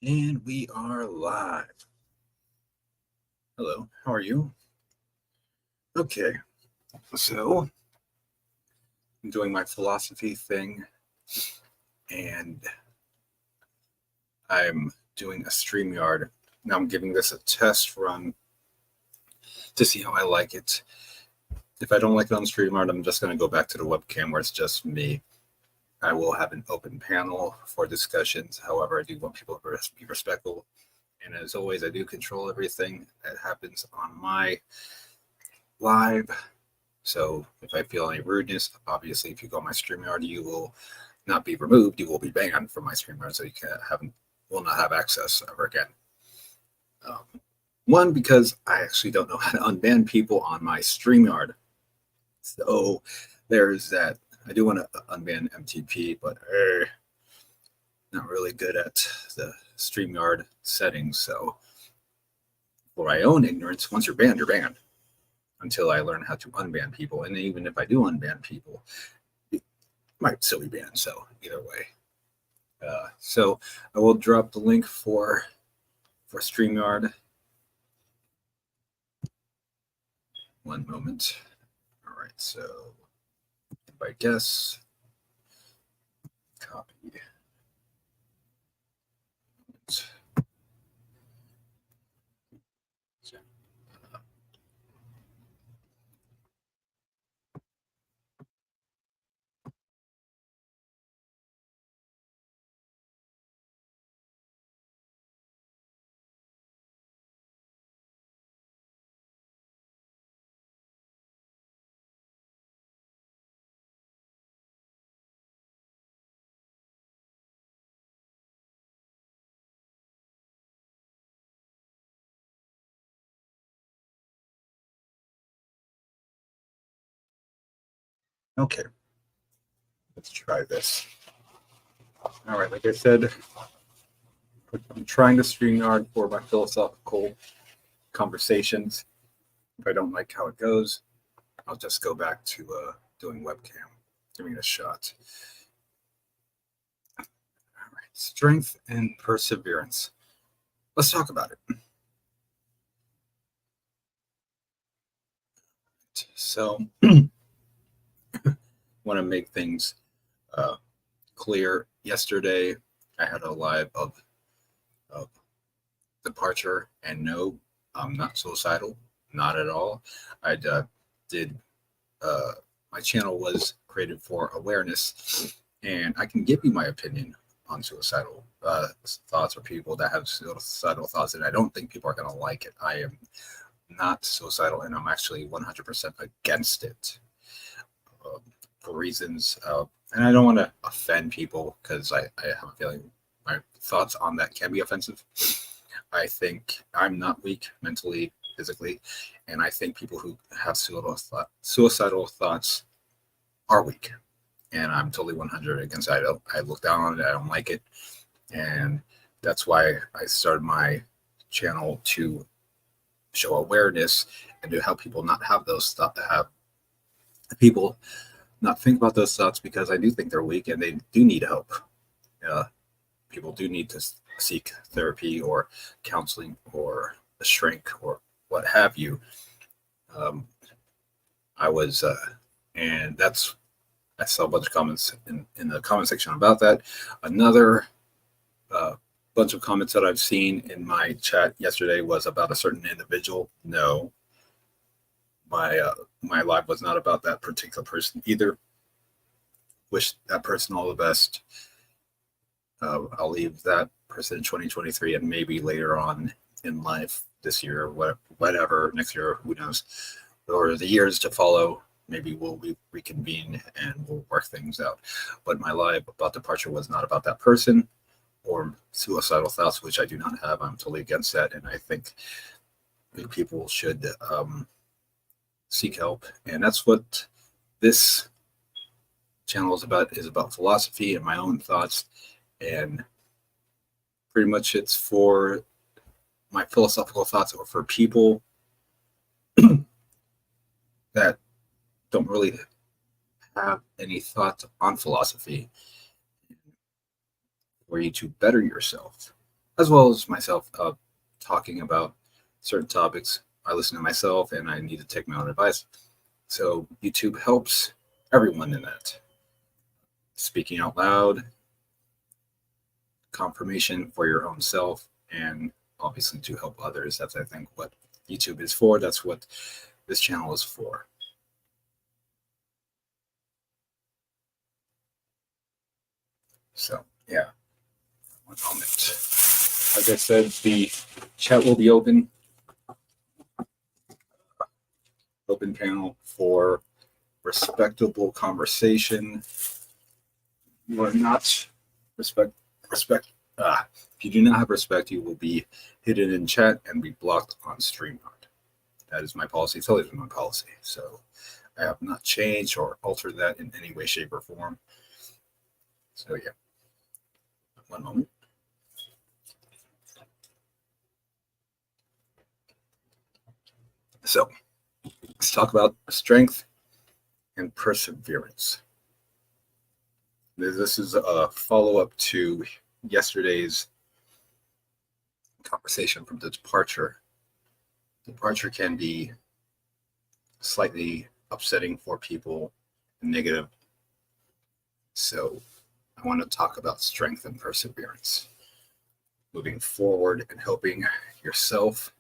And we are live. Hello, how are you? Okay, so I'm doing my philosophy thing and I'm doing a StreamYard. Now I'm giving this a test run to see how I like it. If I don't like it on StreamYard, I'm just going to go back to the webcam where it's just me. I will have an open panel for discussions. However, I do want people to be respectful. And as always, I do control everything that happens on my live. So if I feel any rudeness, obviously, if you go on my StreamYard, you will not be removed. You will be banned from my StreamYard, so you will not have access ever again. One, because I actually don't know how to unban people on my StreamYard. So there's that. I do want to unban MTP, but not really good at the StreamYard settings. So for my own ignorance, once you're banned, until I learn how to unban people. And even if I do unban people, it might still be banned. So either way. So I will drop the link for StreamYard. One moment. All right, so by guess, copied. Okay, let's try this. All right, like I said, I'm trying to StreamYard for my philosophical conversations. If I don't like how it goes, I'll just go back to doing webcam, giving it a shot. All right, strength and perseverance. Let's talk about it. So, want to make things clear. Yesterday, I had a live of departure, and no, I'm not suicidal, not at all. I did. My channel was created for awareness, and I can give you my opinion on suicidal thoughts or people that have suicidal thoughts, and I don't think people are going to like it. I am not suicidal, and I'm actually 100% against it for reasons. And I don't want to offend people because I have a feeling my thoughts on that can be offensive. I think I'm not weak mentally, physically, and I think people who have suicidal thoughts are weak. And I'm totally 100 against it. I look down on it. I don't like it, and that's why I started my channel to show awareness and to help people not have those thoughts, have people not think about those thoughts, because I do think they're weak and they do need help. People do need to seek therapy or counseling or a shrink or what have you. I was, and that's, I saw a bunch of comments in the comment section about that. Another bunch of comments that I've seen in my chat yesterday was about a certain individual. No, my live was not about that particular person either. Wish that person all the best. I'll leave that person in 2023 and maybe later on in life this year, whatever, next year, who knows, or the years to follow, maybe we'll reconvene and we'll work things out. But my live about departure was not about that person or suicidal thoughts, which I do not have. I'm totally against that, and I think people should seek help, and that's what this channel is about philosophy and my own thoughts, and pretty much it's for my philosophical thoughts or for people that don't really have any thoughts on philosophy for you to better yourself. as well as myself talking about certain topics. I listen to myself and I need to take my own advice. So YouTube helps everyone in that. Speaking out loud, confirmation for your own self, and obviously to help others. That's, I think, what YouTube is for. That's what this channel is for. So, yeah, one moment. Like I said, the chat will be open panel for respectable conversation. You are not respect. If you do not have respect, you will be hidden in chat and be blocked on StreamYard. That is my policy. It's always been my policy. So I have not changed or altered that in any way, shape, or form. So yeah, one moment. So let's talk about strength and perseverance. This is a follow-up to yesterday's conversation from the departure. Departure can be slightly upsetting for people, negative. So I want to talk about strength and perseverance, moving forward and helping yourself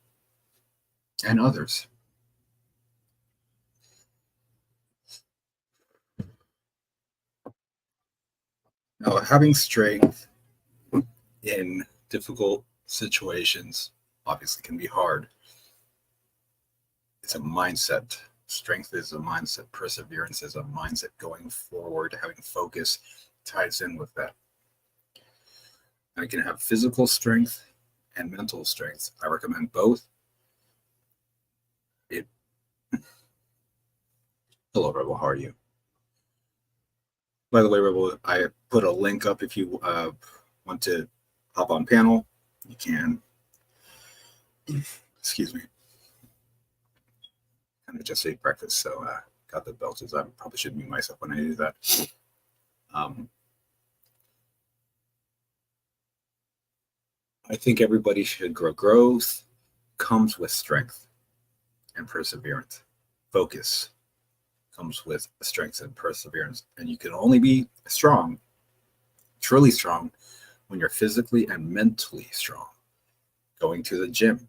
and others. Now, having strength in difficult situations obviously can be hard. It's a mindset. Strength is a mindset. Perseverance is a mindset. Going forward, having focus ties in with that. Now, you can have physical strength and mental strength. I recommend both. Hello, Rebel. How are you? By the way, Rebel, I put a link up if you want to hop on panel. You can. Excuse me. I just ate breakfast, so got the belches. I probably should mute myself when I do that. I think everybody should grow. Growth comes with strength and perseverance. Focus comes with strength and perseverance. And you can only be strong, truly strong, when you're physically and mentally strong. Going to the gym.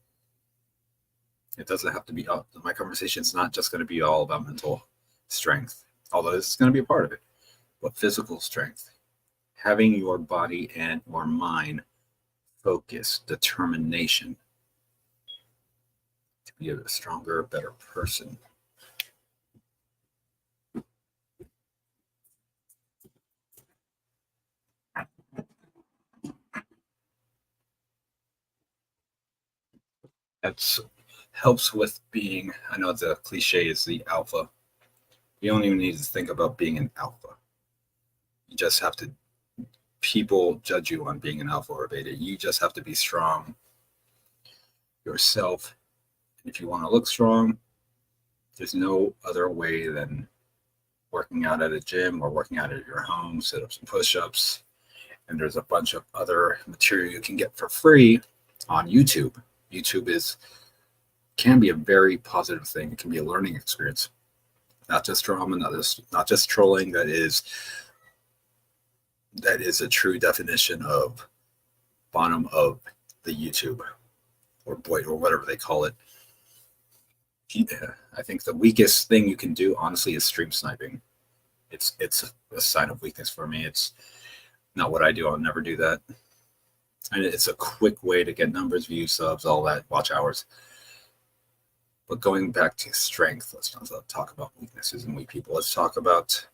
It doesn't have to be, my conversation is not just going to be all about mental strength, although it's going to be a part of it, but physical strength. Having your body and your mind focus, determination to be a stronger, better person. That helps with being, I know the cliche is the alpha. You don't even need to think about being an alpha. You just have to, people judge you on being an alpha or a beta. You just have to be strong yourself. And if you want to look strong, there's no other way than working out at a gym or working out at your home, sit-ups and push-ups. And there's a bunch of other material you can get for free on YouTube. YouTube can be a very positive thing. It can be a learning experience. Not just drama, not just trolling. That is a true definition of bottom of the YouTube or Boyd or whatever they call it. Yeah, I think the weakest thing you can do, honestly, is stream sniping. It's a sign of weakness for me. It's not what I do. I'll never do that. And it's a quick way to get numbers, views, subs, all that, watch hours. But going back to strength, let's not talk about weaknesses and weak people. Let's talk about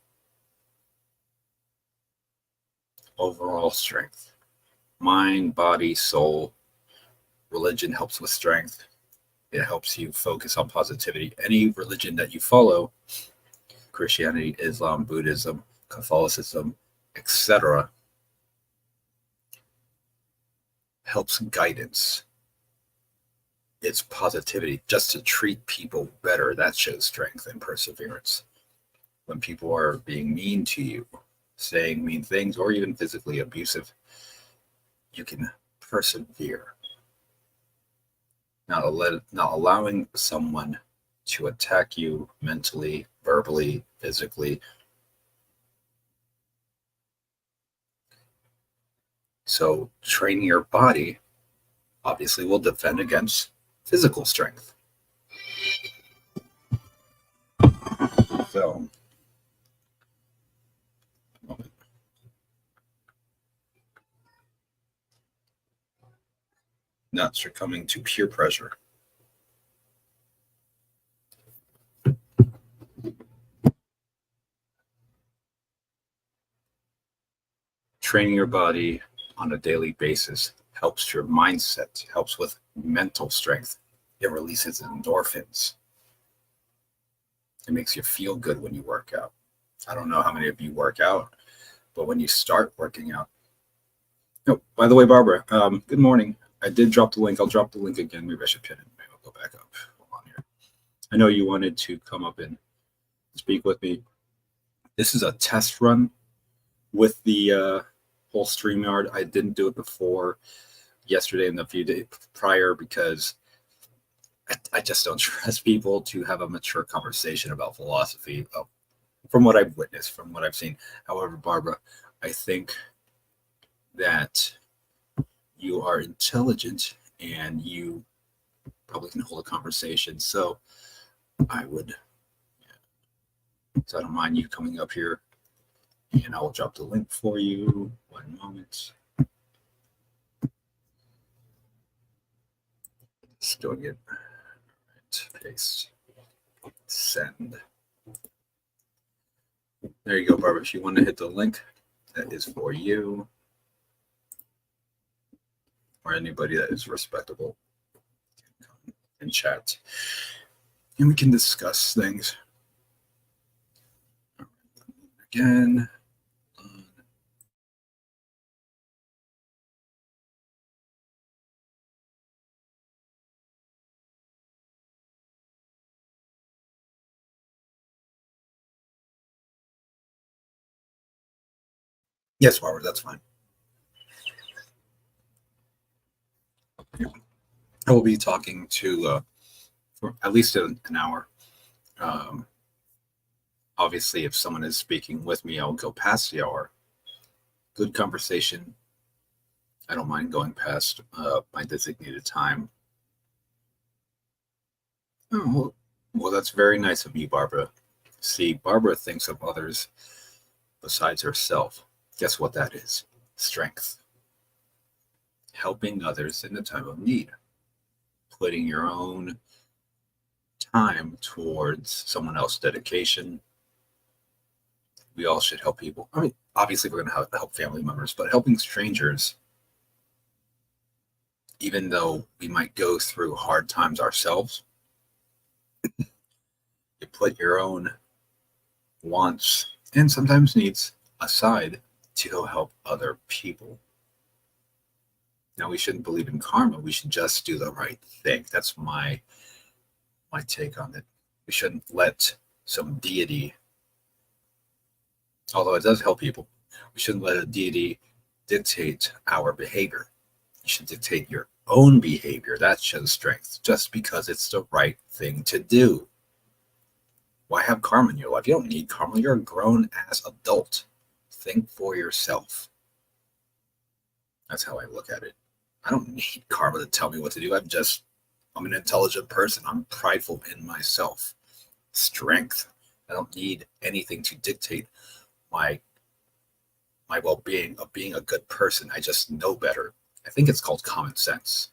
overall strength. Mind, body, soul. Religion helps with strength. It helps you focus on positivity. Any religion that you follow, Christianity, Islam, Buddhism, Catholicism, etc., helps guidance. It's positivity, just to treat people better. That shows strength and perseverance. When people are being mean to you, saying mean things, or even physically abusive, you can persevere. Not allowing someone to attack you mentally, verbally, physically. So training your body obviously will defend against physical strength. So not succumbing to peer pressure. Training your body on a daily basis helps your mindset, helps with mental strength. It releases endorphins. It makes you feel good when you work out. I don't know how many of you work out, but when you start working out. Oh, by the way, Barbara, good morning. I did drop the link. I'll drop the link again. Maybe I should pin it. Maybe I'll go back up. Hold on here. I know you wanted to come up and speak with me. This is a test run with the whole StreamYard. I didn't do it before yesterday and the few days prior because I just don't trust people to have a mature conversation about philosophy from what I've witnessed, from what I've seen. However, Barbara, I think that you are intelligent and you probably can hold a conversation. So I don't mind you coming up here, and I will drop the link for you. One moment. Just doing it. All right, paste, send. There you go, Barbara. If you want to hit the link, that is for you or anybody that is respectable and chat. And we can discuss things. Again. Yes, Barbara, that's fine. I will be talking to for at least an hour. Obviously, if someone is speaking with me, I'll go past the hour. Good conversation. I don't mind going past my designated time. Oh, well, that's very nice of you, Barbara. See, Barbara thinks of others besides herself. Guess what that is? Strength. Helping others in the time of need. Putting your own time towards someone else's dedication. We all should help people. I mean, obviously, we're going to help family members, but helping strangers, even though we might go through hard times ourselves, you put your own wants and sometimes needs aside to help other people. Now, we shouldn't believe in karma. We should just do the right thing. That's my take on it. We shouldn't let some deity, although it does help people, we shouldn't let a deity dictate our behavior. You should dictate your own behavior. That shows strength, just because it's the right thing to do. Why have karma in your life? You don't need karma. You're a grown-ass adult. Think for yourself. That's how I look at it. I don't need karma to tell me what to do. I'm an intelligent person. I'm prideful in myself. Strength. I don't need anything to dictate my well-being of being a good person. I just know better. I think it's called common sense.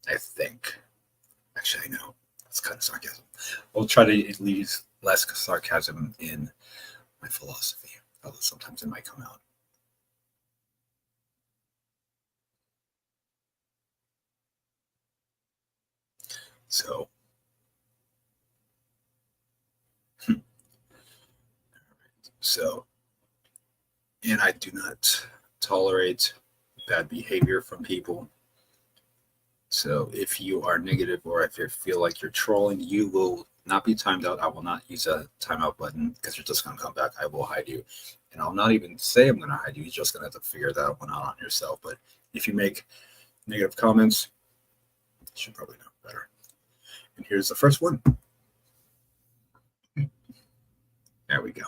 I think. Actually, I know. That's kind of sarcasm. I'll try to use less sarcasm in my philosophy, although sometimes it might come out. So, and I do not tolerate bad behavior from people. So if you are negative or if you feel like you're trolling, you will not be timed out. I will not use a timeout button because you're just going to come back. I will hide you. And I'll not even say I'm going to hide you. You're just going to have to figure that one out on yourself. But if you make negative comments, you should probably know better. And here's the first one. There we go.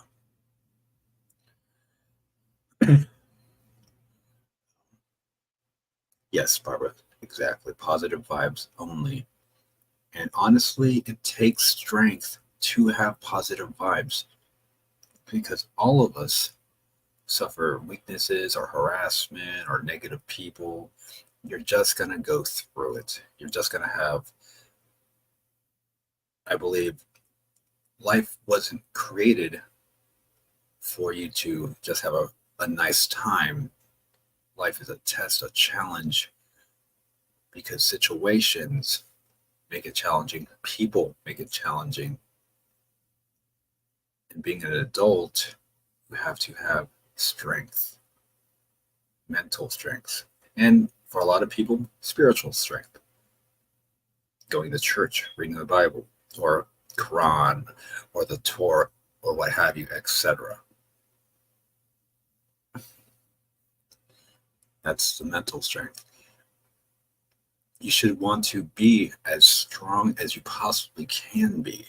Yes, Barbara, exactly. Positive vibes only. And honestly, it takes strength to have positive vibes because all of us suffer weaknesses or harassment or negative people. You're just going to go through it. You're just going to have, I believe, life wasn't created for you to just have a nice time. Life is a test, a challenge, because situations make it challenging, people make it challenging. And being an adult, you have to have strength, mental strength, and for a lot of people, spiritual strength. Going to church, reading the Bible, or Quran, or the Torah, or what have you, etc. That's the mental strength. You should want to be as strong as you possibly can be,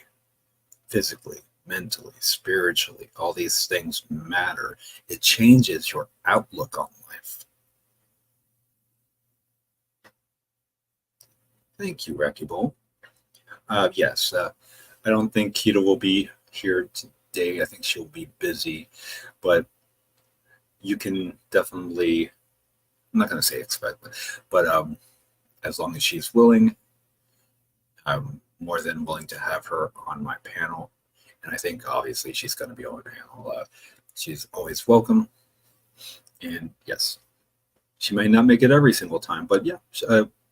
physically, mentally, spiritually. All these things matter. It changes your outlook on life. Thank you, Wrecky Bowl. Yes, I don't think Keto will be here today. I think she'll be busy, but you can definitely, I'm not going to say expect, but as long as she's willing, I'm more than willing to have her on my panel. And I think obviously she's going to be on my panel. She's always welcome. And yes, she may not make it every single time, but yeah,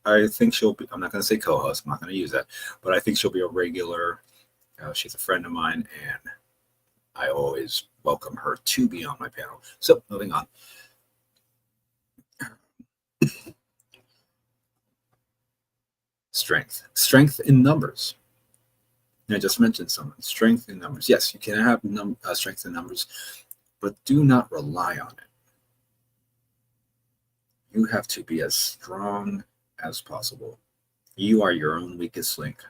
I think she'll be, I'm not going to say co-host, I'm not going to use that, but I think she'll be a regular. She's a friend of mine, and I always welcome her to be on my panel. So moving on. Strength in numbers. I just mentioned some strength in numbers. Yes, you can have strength in numbers, but do not rely on it. You have to be as strong as possible. You are your own weakest link.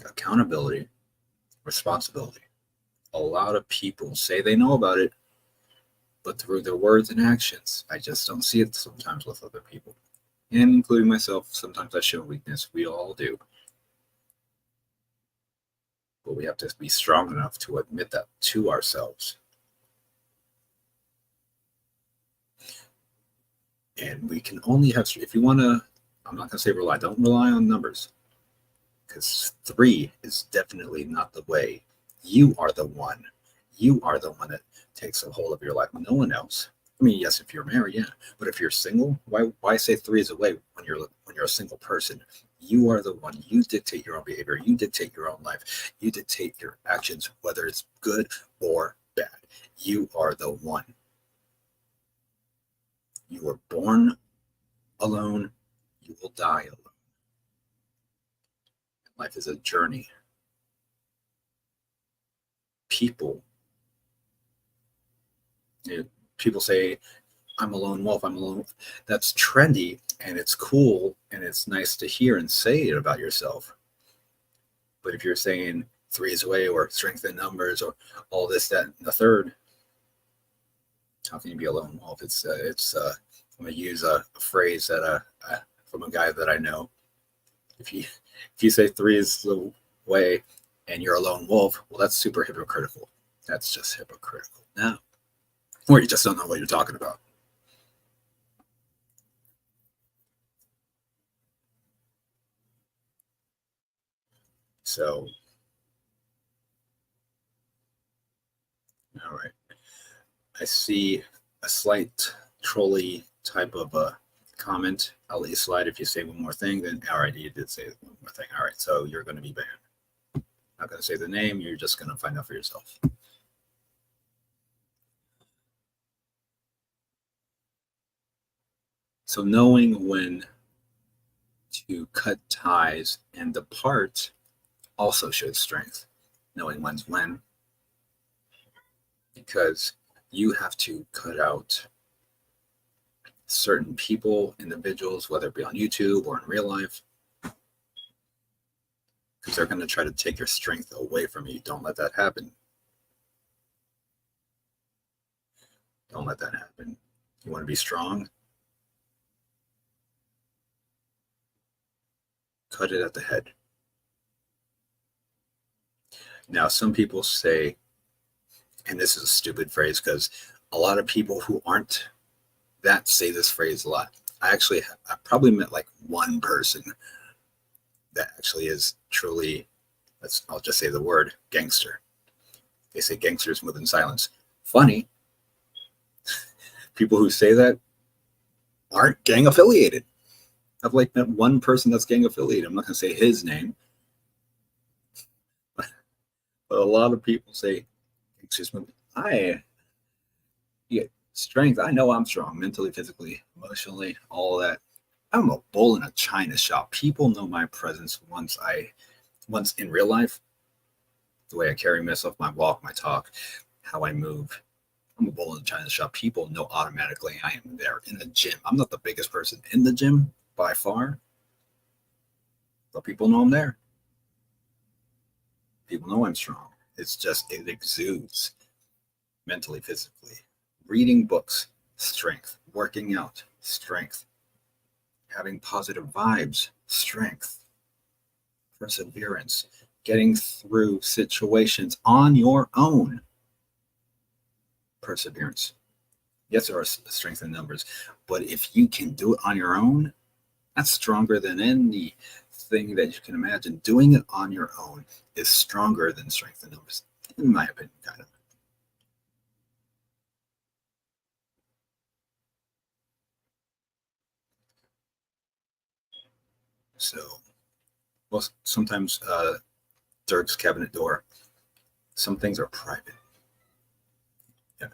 Accountability, responsibility. A lot of people say they know about it, but through their words and actions, I just don't see it sometimes with other people. And including myself, sometimes I show weakness. We all do. But we have to be strong enough to admit that to ourselves. And we can only have, if you want to, I'm not going to say rely, don't rely on numbers. Because 3 is definitely not the way. You are the one. You are the one that takes a hold of your life. No one else. I mean, yes, if you're married, yeah. But if you're single, why say 3 is a way when you're a single person? You are the one. You dictate your own behavior. You dictate your own life. You dictate your actions, whether it's good or bad. You are the one. You were born alone. You will die alone. Life is a journey. People say, I'm a lone wolf, I'm a lone wolf. That's trendy, and it's cool, and it's nice to hear and say it about yourself. But if you're saying 3 is away, or strength in numbers, or all this, that, and the third, how can you be a lone wolf? It's I'm going to use a phrase that from a guy that I know. If you say 3 is the way and you're a lone wolf, well, that's super hypocritical. That's just hypocritical. Now, or you just don't know what you're talking about. So, all right. I see a slight trolley type of a comment. I'll let you slide if you say one more thing. Then, all right, you did say one more thing. All right, so you're going to be banned. Not going to say the name. You're just going to find out for yourself. So knowing when to cut ties and depart also shows strength, knowing when's when, because you have to cut out certain people, individuals, whether it be on YouTube or in real life, because they're going to try to take your strength away from you. Don't let that happen. Don't let that happen. You want to be strong? Cut it at the head. Now, some people say, and this is a stupid phrase because a lot of people who aren't that say this phrase a lot. I probably met like one person that actually is truly, I'll just say the word, gangster. They say gangsters move in silence. Funny. People who say that aren't gang affiliated. I've like met one person that's gang affiliated. I'm not going to say his name. But a lot of people say gangsters move. Strength. I know I'm strong mentally, physically, emotionally, all that. I'm a bull in a china shop. People know my presence once in real life, the way I carry myself, my walk, my talk, how I move. I'm a bull in a china shop. People know automatically I am there in the gym. I'm not the biggest person in the gym by far, but people know I'm there. People know I'm strong. It's just, it exudes mentally, physically. Reading books, strength. Working out, strength. Having positive vibes, strength. Perseverance. Getting through situations on your own, perseverance. Yes, there are strength in numbers, but if you can do it on your own, that's stronger than anything that you can imagine. Doing it on your own is stronger than strength in numbers, in my opinion, kind of. So, well, sometimes Dirk's cabinet door, some things are private. Yeah.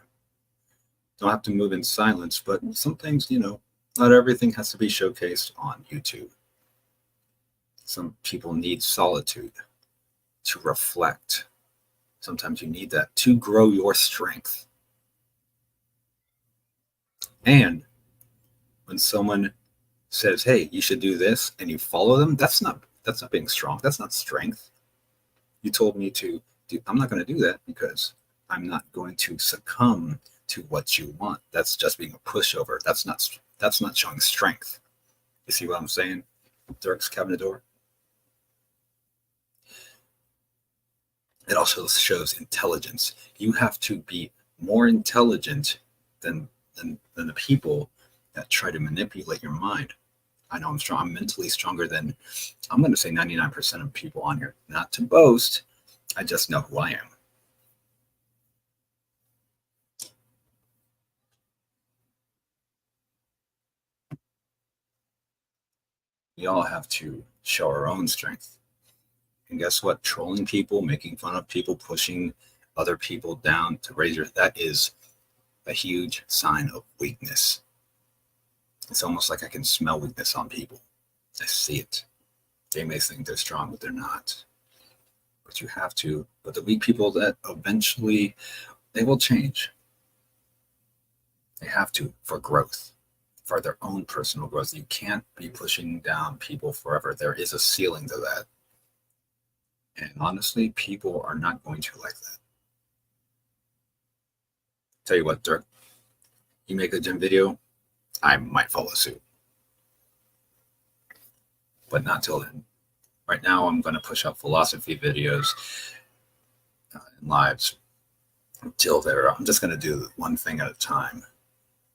Don't have to move in silence, but some things, not everything has to be showcased on YouTube. Some people need solitude to reflect. Sometimes you need that to grow your strength. And when someone says, hey, you should do this, and you follow them, that's not being strong. That's not strength. You told me to do, I'm not going to do that because I'm not going to succumb to what you want. That's just being a pushover. That's not showing strength. You see what I'm saying? Dirk's cabinet door. It also shows intelligence. You have to be more intelligent than the people that try to manipulate your mind. I know I'm strong. I'm mentally stronger than, I'm going to say 99% of people on here. Not to boast. I just know who I am. We all have to show our own strength. And guess what? Trolling people, making fun of people, pushing other people down to that is a huge sign of weakness. It's almost like I can smell weakness on people. I see it. They may think they're strong, but they're not. But you have to. But the weak people, that eventually they will change. They have to, for growth, for their own personal growth. You can't be pushing down people forever. There is a ceiling to that. And honestly, people are not going to like that. Tell you what, Dirk, you make a gym video, I might follow suit. But not till then. Right now, I'm going to push out philosophy videos and lives until there. I'm just going to do one thing at a time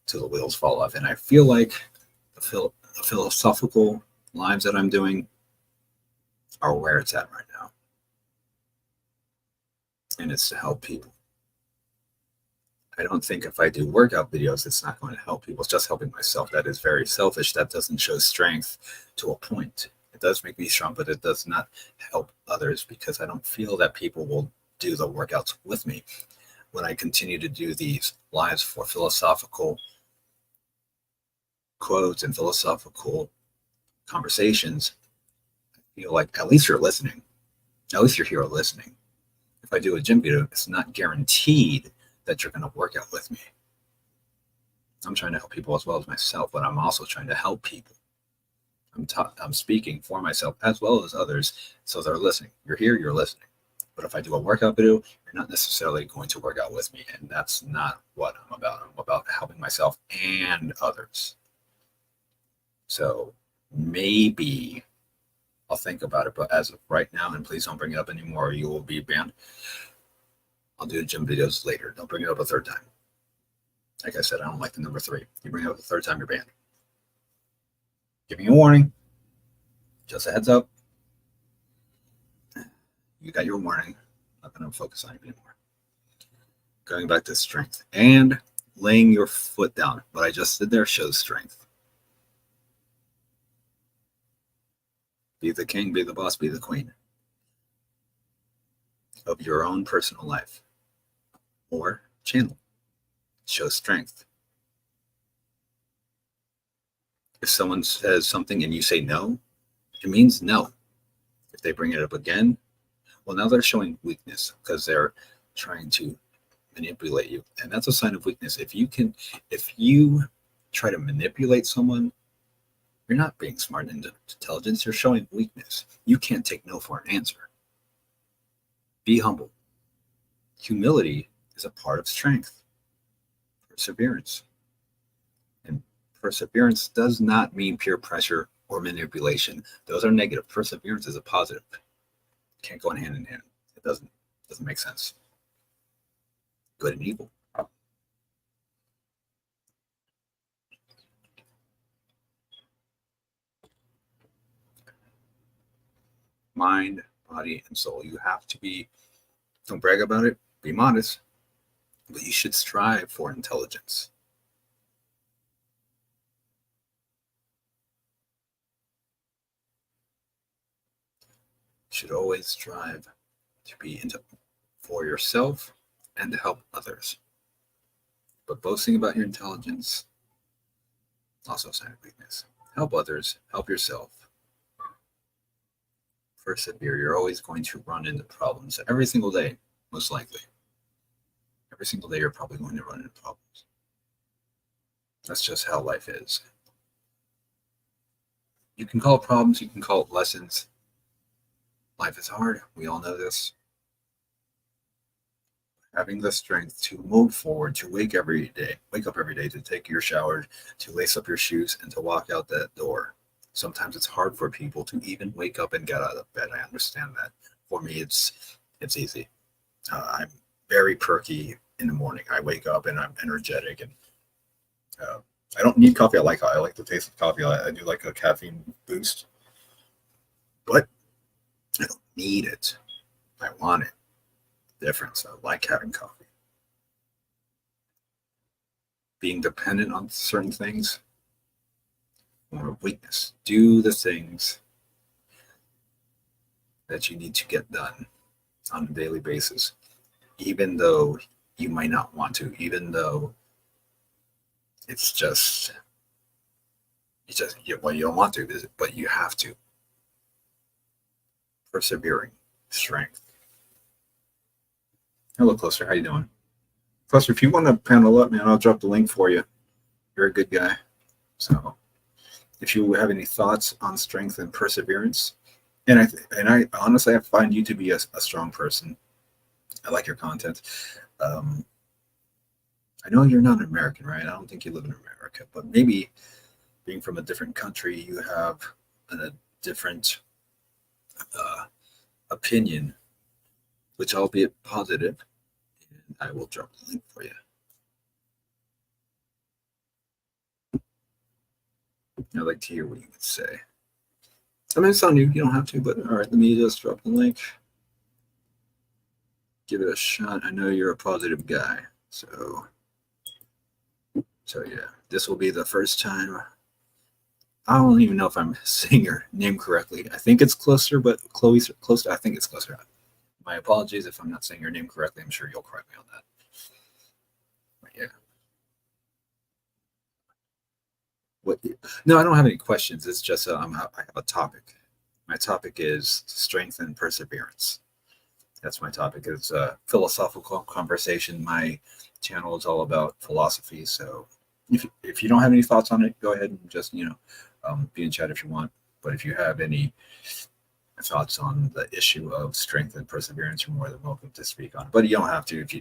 till the wheels fall off. And I feel like the philosophical lives that I'm doing are where it's at right now. And it's to help people. I don't think if I do workout videos, it's not going to help people. It's just helping myself. That is very selfish. That doesn't show strength to a point. It does make me strong, but it does not help others because I don't feel that people will do the workouts with me. When I continue to do these lives for philosophical quotes and philosophical conversations, I feel like at least you're listening. At least you're here listening. If I do a gym video, it's not guaranteed that you're going to work out with me. I'm trying to help people as well as myself, but I'm also trying to help people. I'm speaking for myself as well as others, so they're listening. You're here, you're listening. But if I do a workout video, you're not necessarily going to work out with me, and that's not what I'm about. I'm about helping myself and others. So maybe I'll think about it, but as of right now, and please don't bring it up anymore, or you will be banned. I'll do gym videos later. Don't bring it up a third time. Like I said, I don't like the number 3. You bring it up the third time, you're banned. Giving you a warning. Just a heads up. You got your warning. I'm not going to focus on it anymore. Going back to strength and laying your foot down. What I just did there shows strength. Be the king, be the boss, be the queen of your own personal life or channel. Show strength. If someone says something and you say no, it means no. If they bring it up again, well, now they're showing weakness because they're trying to manipulate you. And that's a sign of weakness. If you try to manipulate someone, you're not being smart and intelligent. You're showing weakness. You can't take no for an answer. Be humble. Humility is a part of strength. Perseverance. And perseverance does not mean peer pressure or manipulation. Those are negative. Perseverance is a positive. Can't go hand in hand. It doesn't make sense. Good and evil. Mind, body, and soul. You have to be, don't brag about it, be modest, but you should strive for intelligence. You should always strive to be for yourself and to help others. But boasting about your intelligence, also a sign of weakness. Help others, help yourself. Persevere. You're always going to run into problems every single day, most likely. Every single day, you're probably going to run into problems. That's just how life is. You can call it problems, you can call it lessons. Life is hard. We all know this. Having the strength to move forward, to wake up every day, to take your shower, to lace up your shoes, and to walk out that door. Sometimes it's hard for people to even wake up and get out of bed. I understand that. For me, it's easy. I'm very perky in the morning. I wake up and I'm energetic, and I don't need coffee. I like the taste of coffee. I do like a caffeine boost, but I don't need it. I want it. Difference. I like having coffee. Being dependent on certain things, or weakness. Do the things that you need to get done on a daily basis, even though you might not want to, even though it's just you don't want to, but you have to. Persevering, strength. Hello, Cluster. How you doing? Cluster, if you want to panel up, man, I'll drop the link for you. You're a good guy. So if you have any thoughts on strength and perseverance, and I honestly, I find you to be a strong person. I like your content. I know you're not an American, right? I don't think you live in America, but maybe being from a different country, you have a different opinion, which albeit positive, and I will drop the link for you. I'd like to hear what you would say. I mean, it's on you. You don't have to, but all right, let me just drop the link. Give it a shot. I know you're a positive guy, so yeah, this will be the first time. I don't even know if I'm saying your name correctly. I think it's Cluster, but Chloe's Cluster. I think it's Cluster. My apologies if I'm not saying your name correctly. I'm sure you'll correct me on that. But yeah. What? No, I don't have any questions. It's just I have a topic. My topic is strength and perseverance. That's my topic. It's a philosophical conversation. My channel is all about philosophy. So if you don't have any thoughts on it, go ahead and just be in chat if you want. But if you have any thoughts on the issue of strength and perseverance, you're more than welcome to speak on it. But you don't have to. If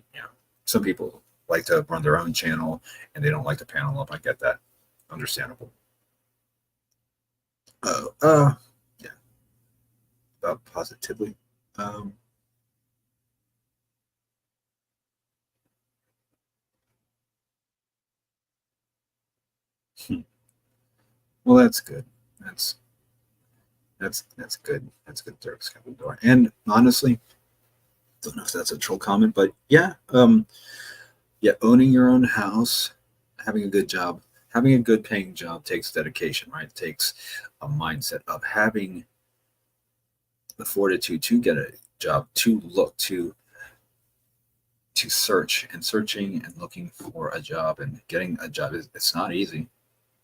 some people like to run their own channel and they don't like to panel up. I get that. Understandable. Yeah. About positively. Well, that's good. That's good. That's good. Dirk's got the door. And honestly, don't know if that's a troll comment, but yeah, yeah, owning your own house, having a good job, having a good paying job takes dedication, right? It takes a mindset of having the fortitude to get a job, to look, to search, and searching and looking for a job and getting a job. It's not easy.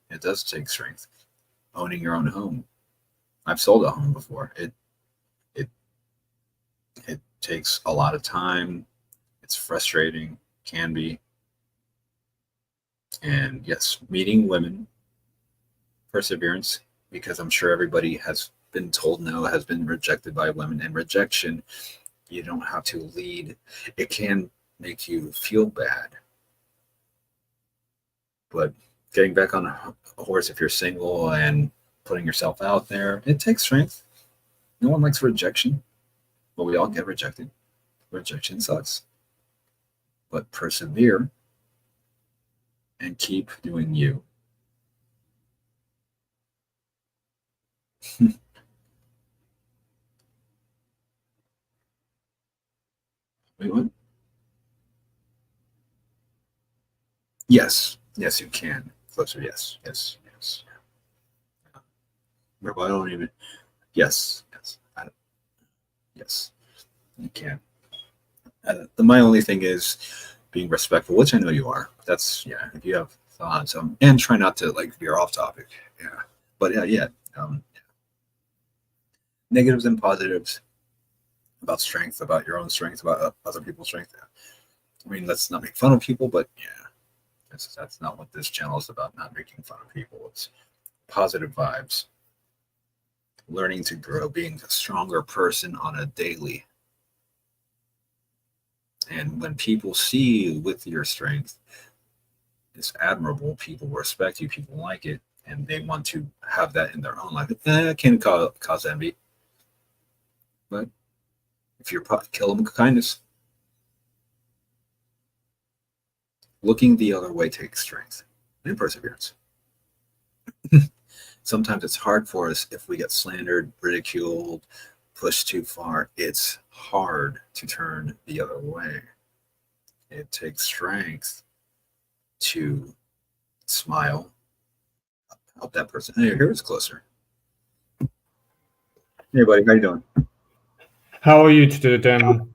It does take strength. Owning your own home. I've sold a home before. It it takes a lot of time. It's frustrating, can be. And yes, meeting women, perseverance, because I'm sure everybody has been told no, has been rejected by women, and rejection, you don't have to lead. It can make you feel bad. But getting back on a horse if you're single and putting yourself out there, it takes strength. No one likes rejection, but we all get rejected. Rejection sucks. But persevere and keep doing you. Wait, what? Yes. Yes, you can. Closer, yes. Yes. Yes. Well, I don't even. Yes. Yes. Yes. You can. My only thing is being respectful, which I know you are. That's, yeah, if you have thoughts, and try not to like veer off topic. Yeah. But yeah. Negatives and positives about strength, about your own strength, about other people's strength. I mean, let's not make fun of people, but yeah, that's not what this channel is about. Not making fun of people. It's positive vibes, learning to grow, being a stronger person on a daily. And when people see you with your strength, it's admirable. People respect you. People like it, and they want to have that in their own life. It can cause envy, but if you're kill them with kindness. Looking the other way takes strength and perseverance. Sometimes it's hard for us if we get slandered, ridiculed, pushed too far. It's hard to turn the other way. It takes strength to smile, help that person. Hey, here's closer. Hey, buddy, how you doing? How are you today, I'm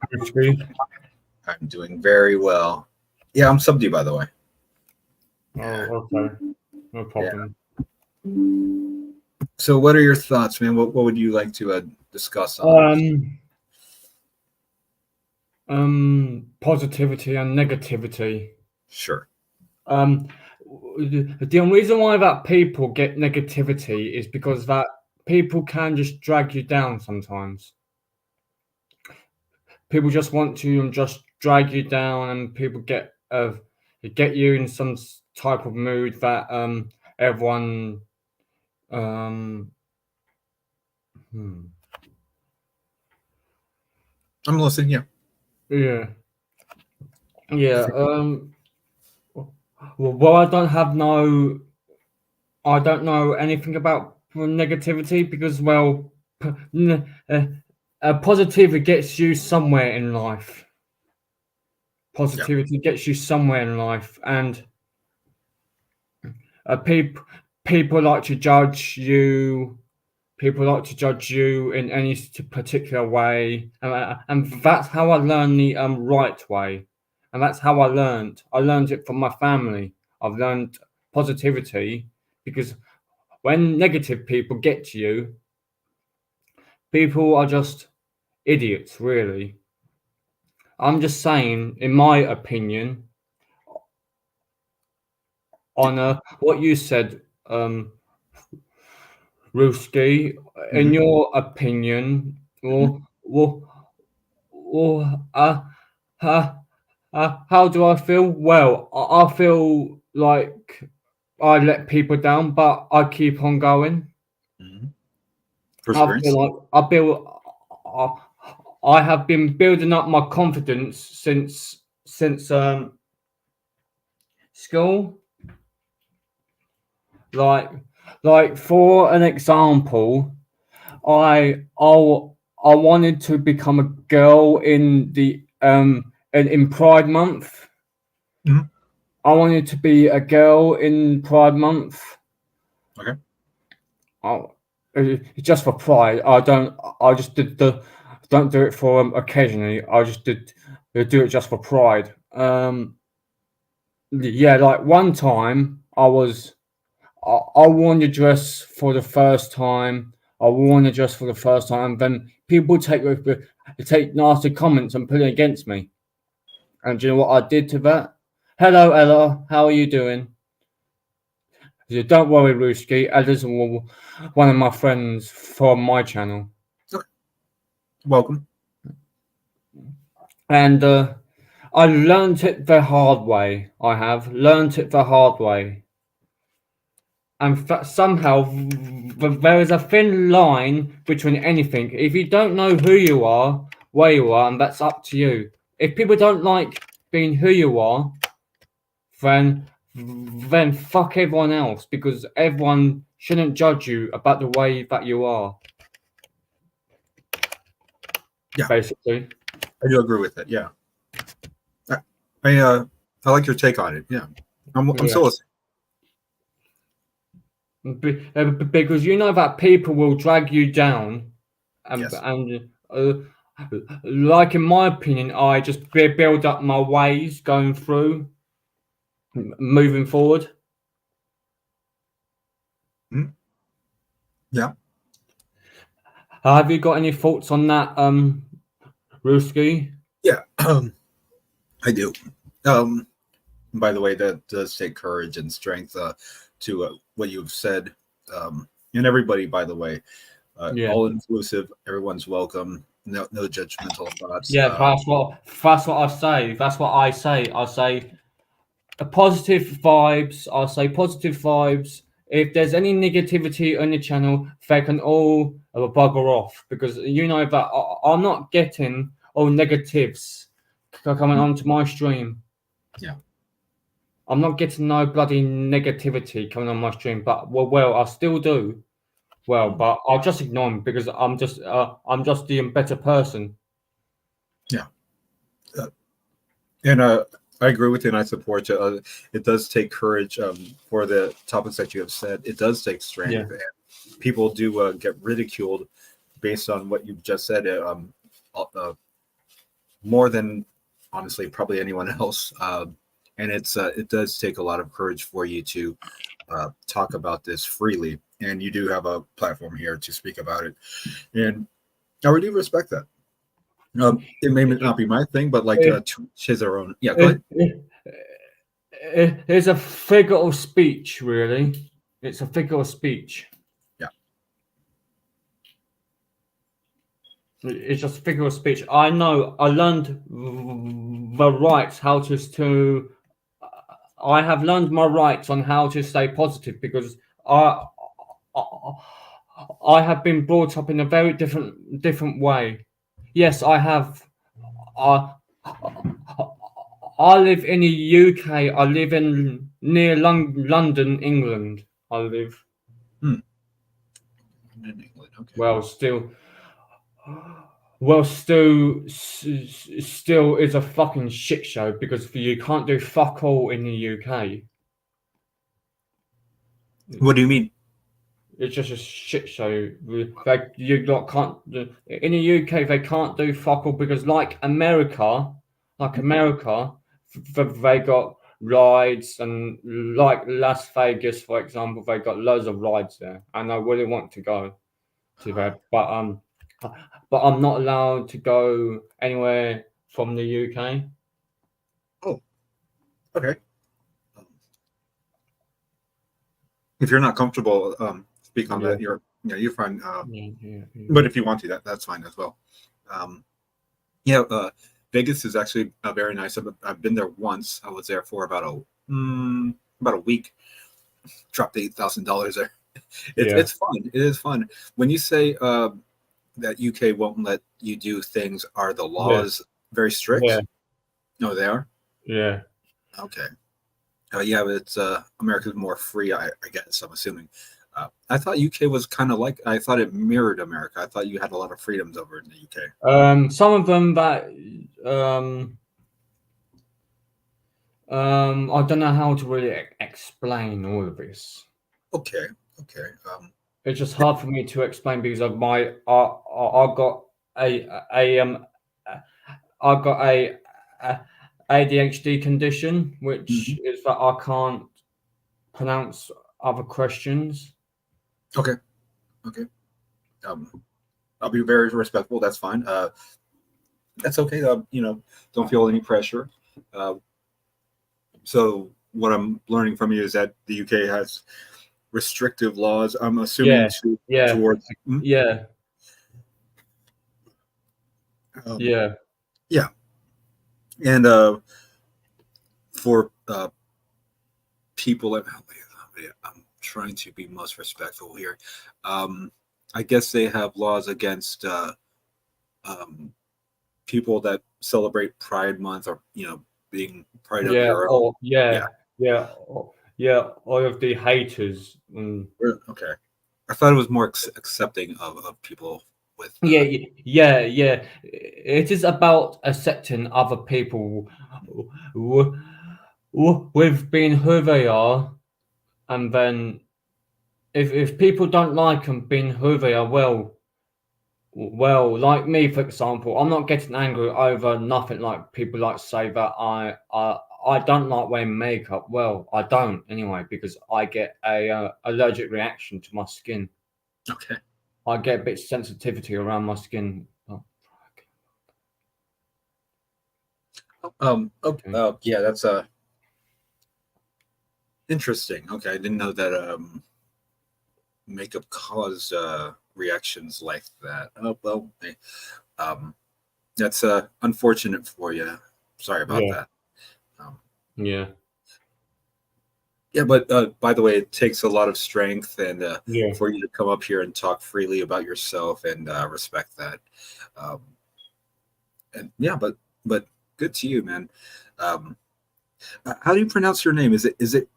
doing very well. Yeah, I'm subdued, by the way. Oh, okay. No problem. Yeah. So what are your thoughts, man? What would you like to discuss on? Positivity and negativity. Sure. The only reason why that people get negativity is because that people can just drag you down sometimes. People just want to just drag you down, and people get you in some type of mood that everyone I'm listening. Yeah. Well, I don't know anything about negativity because, well, positivity gets you somewhere in life. Positivity gets you somewhere in life, and people like to judge you. People like to judge you in any particular way, and that's how I learned the right way, and that's how I learned. I learned it from my family. I've learned positivity because when negative people get to you, people are just idiots, really. I'm just saying, in my opinion, on what you said, Ruski, in Mm-hmm. your opinion, Mm-hmm. or how do I feel? Well, I feel like I let people down, but I keep on going. Mm-hmm. I feel Perseverance. like I, I have been building up my confidence since school. Like like for an example, I I wanted to become a girl in the in Pride Month. Mm-hmm. I wanted to be a girl in Pride Month. Okay. Oh, just for pride. I don't. I just did the. Don't do it for occasionally. I just did do it just for pride. Yeah, like one time I worn the dress for the first time. I worn the dress for the first time, and then people take nasty comments and put it against me. And do you know what I did to that? Hello, Ella. How are you doing? She said, don't worry, Ruski. Ella's one of my friends from my channel. Okay. Welcome. And I learnt it the hard way. I have learnt it the hard way. And somehow there is a thin line between anything. If you don't know who you are, where you are, and that's up to you. If people don't like being who you are, then then fuck everyone else because everyone shouldn't judge you about the way that you are. Yeah, Basically, I do agree with it. Yeah. I I, uh, I like your take on it. Yeah. I'm yeah. still listening. Because you know that people will drag you down, Yes. and like in my opinion, I just build up my ways going through, moving forward. Mhm. Yeah. Have you got any thoughts on that, Ruski? Yeah. I do. Um, by the way, that does take courage and strength to what you've said. And everybody, by the way, Yeah, all inclusive. Everyone's welcome. No judgmental thoughts. yeah. That's what I say. That's what I say. I say positive vibes. I say positive vibes. If there's any negativity on the channel, they can all bugger off because you know that I'm not getting all negatives coming Mhm. onto my stream. Yeah. I'm not getting no bloody negativity coming on my stream, but well, I still do. Well, Mhm. but I'll just ignore them because I'm just the better person. Yeah. Uh, and I agree with you, and I support you. It does take courage for the topics that you have said. It does take Yeah, strength, and people do get ridiculed based on what you've just said. More than honestly probably anyone else. And it does take a lot of courage for you to talk about this freely, and you do have a platform here to speak about it, and I really respect that. It may not be my thing, but like it, to each his or own. Yeah, go ahead. it, it, it's a figure of speech, really. It's a figure of speech. Yeah. It's just a figure of speech. I know. I learned the rights how to. I have learned my rights on how to stay positive because I, I have been brought up in a very different way. Yes, I have. I I live in the UK. I live in near London, England. I live. Hmm. In England, okay. Well, still, still is a fucking shit show because you can't do fuck all in the UK. What do you mean? It's just a shit show. You lot can't in the UK. They can't do fuck all because like America, Mhm. they got rides, and like Las Vegas, for example, they got loads of rides there, and I really want to go to there, but I'm not allowed to go anywhere from the UK. Oh, okay. Um, if you're not comfortable, speak on Yeah, that. You're fine. yeah, yeah, yeah. But if you want to, that's fine as well. Um, yeah, Vegas is actually very nice. I've been there once. I was there for about a week. Dropped $8,000 there. Yeah, It's fun. It is fun. When you say that UK won't let you do things, are the yeah, laws very yeah, strict? No, they are. yeah. Okay. Yeah, but it's America's more free. I guess I'm assuming. I thought UK was kind of like. I thought it mirrored America. I thought you had a lot of freedoms over in the UK. Some of them that um I don't know how to really explain all of this. Okay. Okay. It's just hard for me to explain because of my I got a I've got a ADHD condition, which mhm. is that I can't pronounce other questions. Okay. Okay. Um, I'll be very respectful. That's fine. That's okay. Don't feel any pressure. Uh, so what I'm learning from you is that the UK has restrictive laws. I'm assuming Yeah, yeah, towards. yeah, Um, yeah, yeah, and for people that I'm trying to be most respectful here. Um, I guess they have laws against um, people that celebrate Pride Month or being pride of yeah, your own. or yeah, Yeah. yeah, yeah, all of the haters. Okay. I thought it was more accepting of people with. Yeah, yeah, yeah. It is about accepting other people w- with being who they are, and then if people don't like them being who they are, well, like me, for example, I'm not getting angry over nothing. Like people like say that I don't like wearing makeup. Well, I don't anyway because I get a allergic reaction to my skin. Okay. I get a bit sensitivity around my skin. Oh, Okay. okay. Yeah, that's interesting. Okay, I didn't know that makeup caused reactions like that. Oh well, hey, um, that's unfortunate for you. Sorry about Yeah, that. Um, yeah, yeah, but by the way, it takes a lot of strength and yeah. for you to come up here and talk freely about yourself and respect that. Um, and yeah, but good to you, man. Um, how do you pronounce your name? Is it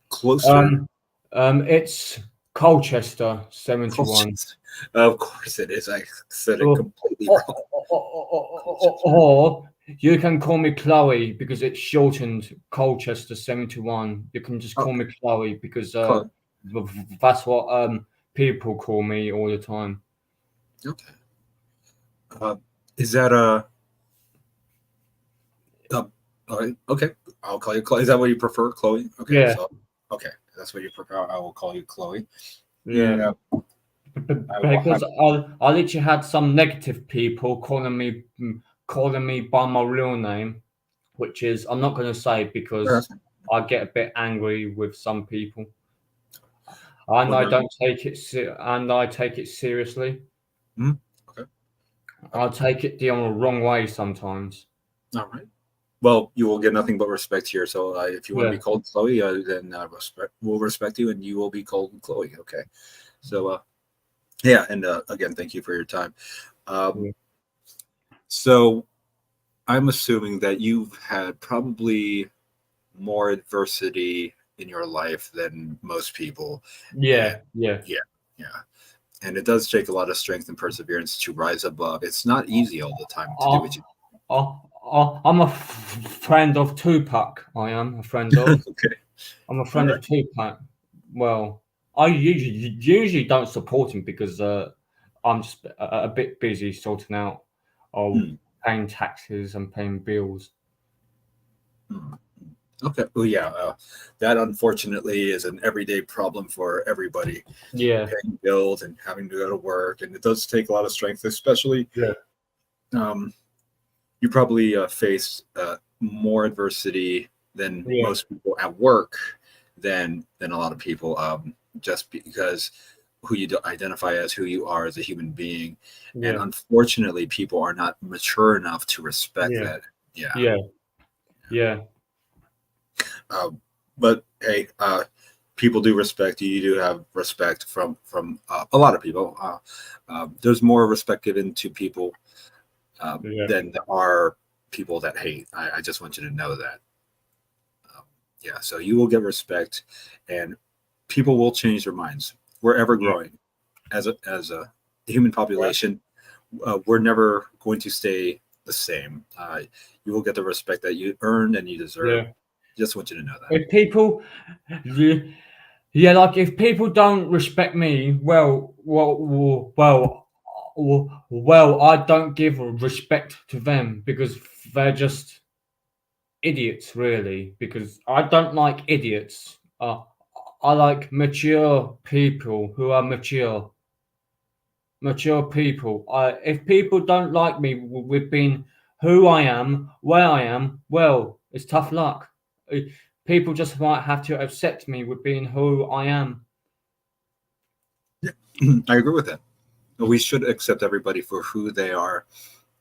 closer? Um, it's Colchester 71. Colchester. Of course it is. I said it Or, completely or, wrong. Colchester. or you can call me Chloe because it's shortened Colchester 71. You can just call Okay. me Chloe because Col- that's what people call me all the time. Okay. Uh, is that all right? Okay. I'll call you Chloe. Is that what you prefer, Chloe? Okay. Yeah, So, okay, that's what you prefer. I will call you Chloe. yeah. And I will Because have. I literally had some negative people calling me by my real name, which is I'm not going to say because I get a bit angry with some people, and Well, I no. don't take it and I take it seriously. Mhm. Okay. Uh, I take it the wrong way sometimes. all right. Well, you will get nothing but respect here. So, if you want to be Yeah, called Chloe, then we'll respect you, and you will be called Chloe. Okay. So, yeah, and again, thank you for your time. Um, yeah, so, I'm assuming that you've had probably more adversity in your life than most people, and yeah, yeah. yeah, yeah, and it does take a lot of strength and perseverance to rise above. It's not easy all the time to do I, what you. I'm a friend of Tupac. I am a friend of. Okay, I'm a all friend right. of Tupac. Well, I usually don't support him because I'm just a bit busy sorting out of Hmm, paying taxes and paying bills. hmm. Okay. Oh yeah. That unfortunately is an everyday problem for everybody. Yeah, Paying bills and having to go to work, and it does take a lot of strength, especially. yeah, Um, you probably face more adversity than yeah, most people at work than a lot of people, just because who you identify as who you are as a human being, and yeah, unfortunately, people are not mature enough to respect yeah, that. Yeah. yeah, yeah, Um, but hey, people do respect you. You do have respect from a lot of people. There's more respect given to people yeah, than there are people that hate. I just want you to know that. Um, yeah, so you will get respect, and people will change their minds. We're ever yeah, growing as a human population. We're never going to stay the same. You will get the respect that you earned and you deserve. yeah. Just want you to know that. If people, yeah, yeah, like if people don't respect me, well, I don't give respect to them because they're just idiots, really. Because I don't like idiots. I like mature people who are mature people. If people don't like me with being who I am, where I am, well, it's tough luck. Uh, People just might have to accept me with being who I am. Yeah, I agree with that. We should accept everybody for who they are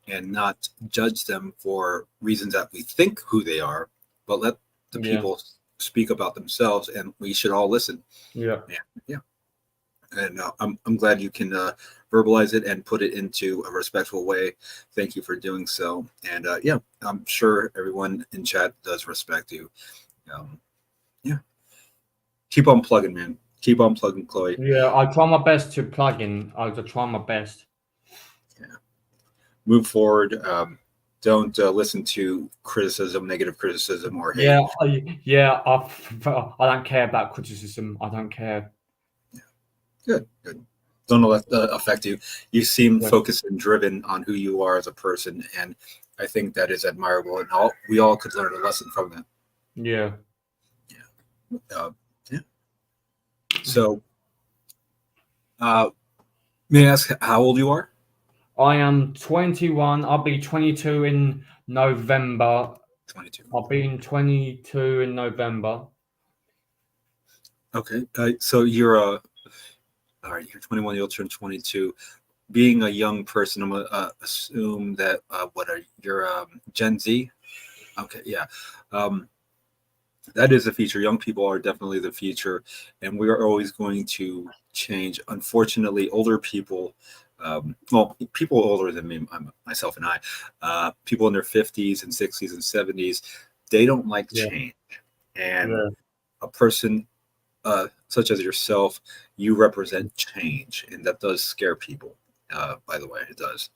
and not judge them for reasons that we think who they are, but let the Yeah, people speak about themselves, and we should all listen. yeah, Yeah, yeah. And I'm glad you can verbalize it and put it into a respectful way. Thank you for doing so. And yeah, I'm sure everyone in chat does respect you. Um, yeah, keep on plugging, man. Keep on plugging, Chloe. yeah. I try my best to plug in. I try my best. Yeah. Move forward. Don't listen to criticism, negative criticism, or hate. Yeah, yeah. I don't care about criticism. I don't care. Yeah. Good, good. Don't let that affect you. You seem Yeah, focused and driven on who you are as a person, and I think that is admirable. And we all could learn a lesson from that. yeah. Yeah. Yeah. So, uh, may I ask how old you are? I am 21. I'll be 22 in November. 22. I'll be in 22 in November. Okay. So you're all right. You're 21. You'll turn 22. Being a young person, I'm gonna assume that what are you're Gen Z? Okay. Yeah. Um, that is the future. Young people are definitely the future, and we are always going to change. Unfortunately, older people, well, people older than me, myself and I, people in their 50s and 60s and 70s, they don't like Yeah, change. And yeah, a person such as yourself, you represent change, and that does scare people. By the way, it does.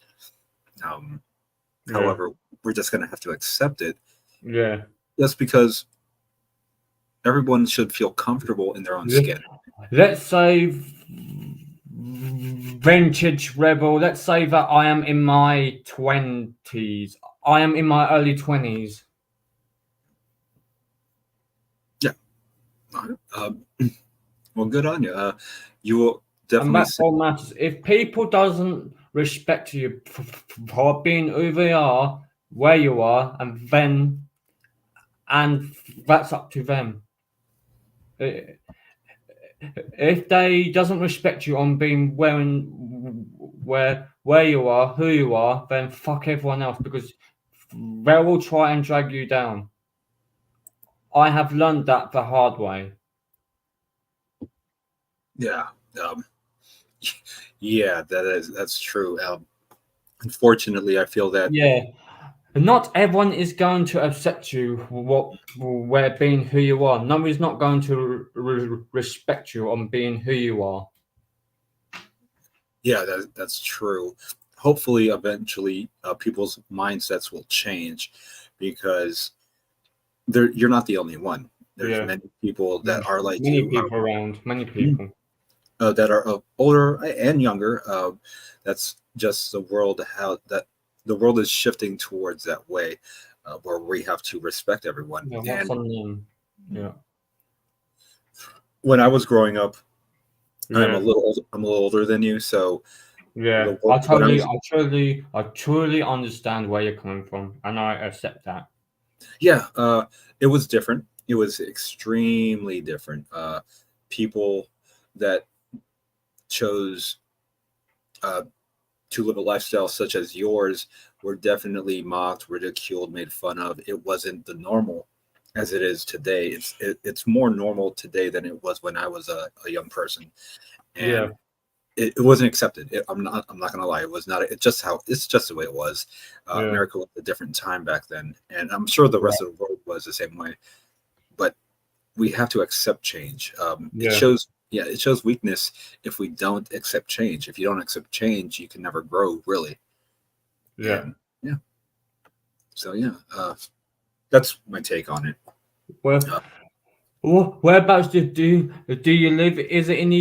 Um, yeah, However, we're just going to have to accept it, yeah. just because everyone should feel comfortable in their own Yeah. skin. Let's say vintage rebel. Let's say that I am in my 20s. I am in my early 20s. Yeah. Well, good on you. You will And definitely that's see. all matters. If people doesn't respect you for being who they are, where you are, and that's up to them. If they doesn't respect you on being where you are, who you are, then fuck everyone else because they will try and drag you down. I have learned that the hard way. Yeah. Um, yeah, that's true. Unfortunately, I feel that. Yeah, not everyone is going to accept you where being who you are. Nobody's not going to respect you on being who you are. Yeah, that's true. Hopefully, eventually, people's mindsets will change, because you're not the only one. There's Yeah, many people that are like many you, people around, many people. that are older and younger. That's just the world, how that the world is shifting towards that way. where we have to respect everyone. Yeah, what's And on them? Yeah, when I was growing up, yeah, I'm a little older than you, so yeah. when I was I truly understand where you're coming from, and I accept that. yeah, it was different. It was extremely different. People that chose uh, to live a lifestyle such as yours were definitely mocked, ridiculed, made fun of. It wasn't the normal as it is today. It's more normal today than it was when I was a young person, Yeah, and it wasn't accepted. I'm not gonna lie. It was not. It's just the way it was. yeah, America was a different time back then, and I'm sure the yeah, rest of the world was the same way. But we have to accept change. It yeah, shows, yeah, it shows weakness if we don't accept change. If you don't accept change, you can never grow really. yeah. And yeah, so yeah, that's my take on it. Where, Uh, whereabouts do you live? Is it in the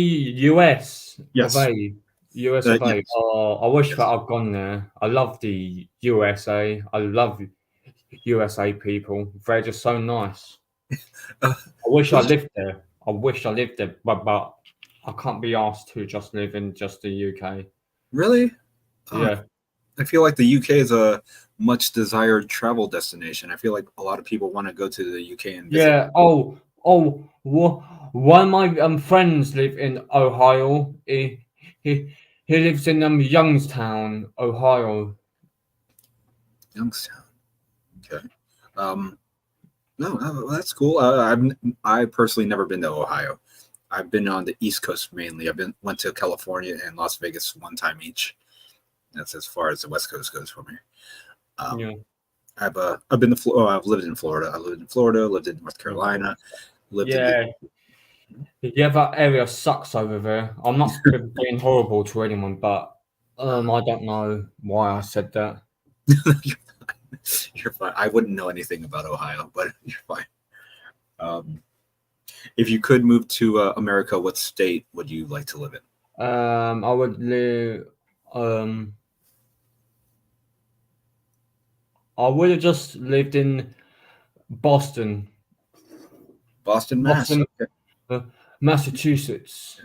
US of yes, A? US of A. yes, Oh, I wish that yes. I'd gone there. I love the USA. I love USA people. They're just so nice. Uh, I wish I well, lived there. I wish I lived there, but I can't be asked to just live in just the UK. really, uh, Yeah, I feel like the UK is a much desired travel destination. I feel like a lot of people want to go to the UK and visit. yeah. One of my friends live in Ohio. He lives in Youngstown, Ohio. Youngstown. Okay. Um, no, that's cool. I personally never been to Ohio. I've been on the East Coast mainly. Went to California and Las Vegas one time each. That's as far as the West Coast goes for me. Um, Yeah, I've been to I've lived in Florida. I lived in Florida. Lived in North Carolina. Lived in the yeah, yeah. That area sucks over there. I'm not being horrible to anyone, but I don't know why I said that. you're fine. I wouldn't know anything about Ohio, but you're fine. Um, if you could move to America, what state would you like to live in? I would live. Um, I would have just lived in Boston, Boston, Mass. Boston, Okay. uh, Massachusetts.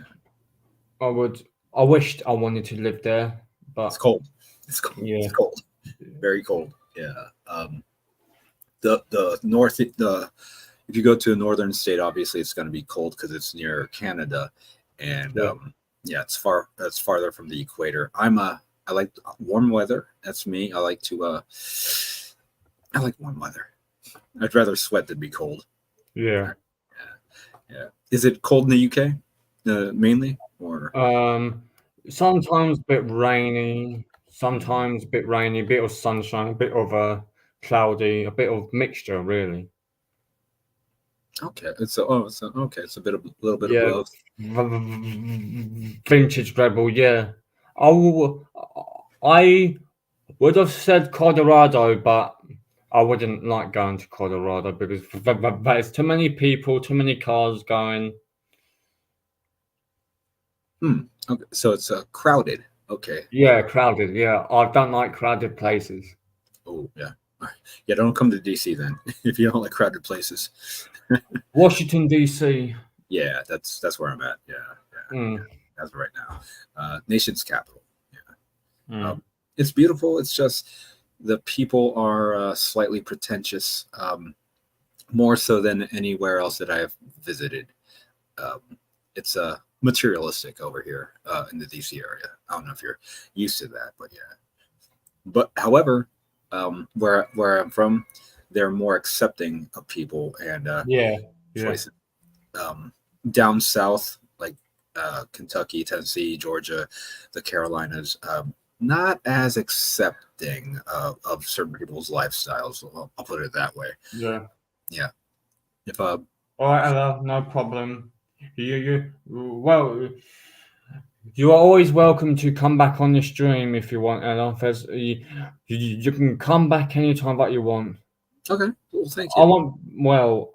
I would. I wished I wanted to live there, It's but cold. It's cold. It's yeah, cold. Very cold. Yeah. The north the if you go to a northern state, obviously it's going to be cold because it's near Canada, and yeah, yeah, it's farther from the equator. I like warm weather. That's me. I like warm weather. I'd rather sweat than be cold. yeah. Yeah, yeah. Is it cold in the UK, mainly, or Um, sometimes a bit rainy, sometimes a bit rainy, a bit of sunshine, a bit of cloudy, a bit of mixture, really. okay? Okay. It's a little bit of Yeah, both. vintage rebel. Yeah, I will, I would have said Colorado, but I wouldn't like going to Colorado because there's too many people, too many cars going. Hmm. Okay, so it's crowded. Okay. Yeah, crowded. Yeah, I don't like crowded places. Oh yeah. Yeah, don't come to DC then if you don't like crowded places. Washington D.C. Yeah, that's where I'm at. Yeah, yeah, Mm, yeah. As of right now, nation's capital. Yeah, mm, it's beautiful. It's just the people are slightly pretentious, more so than anywhere else that I have visited. Um, it's materialistic over here in the DC area. I don't know if you're used to that, but yeah. But however, where I'm from, they're more accepting of people and yeah, yeah, choices. Um, Down south, like Kentucky, Tennessee, Georgia, the Carolinas, not as accepting of certain people's lifestyles. I'll put it that way. yeah. Yeah. If All right, Ella, no problem. Well, you are always welcome to come back on the stream if you want, Ella. You can come back anytime that you want. okay, well, thank I you. want, well,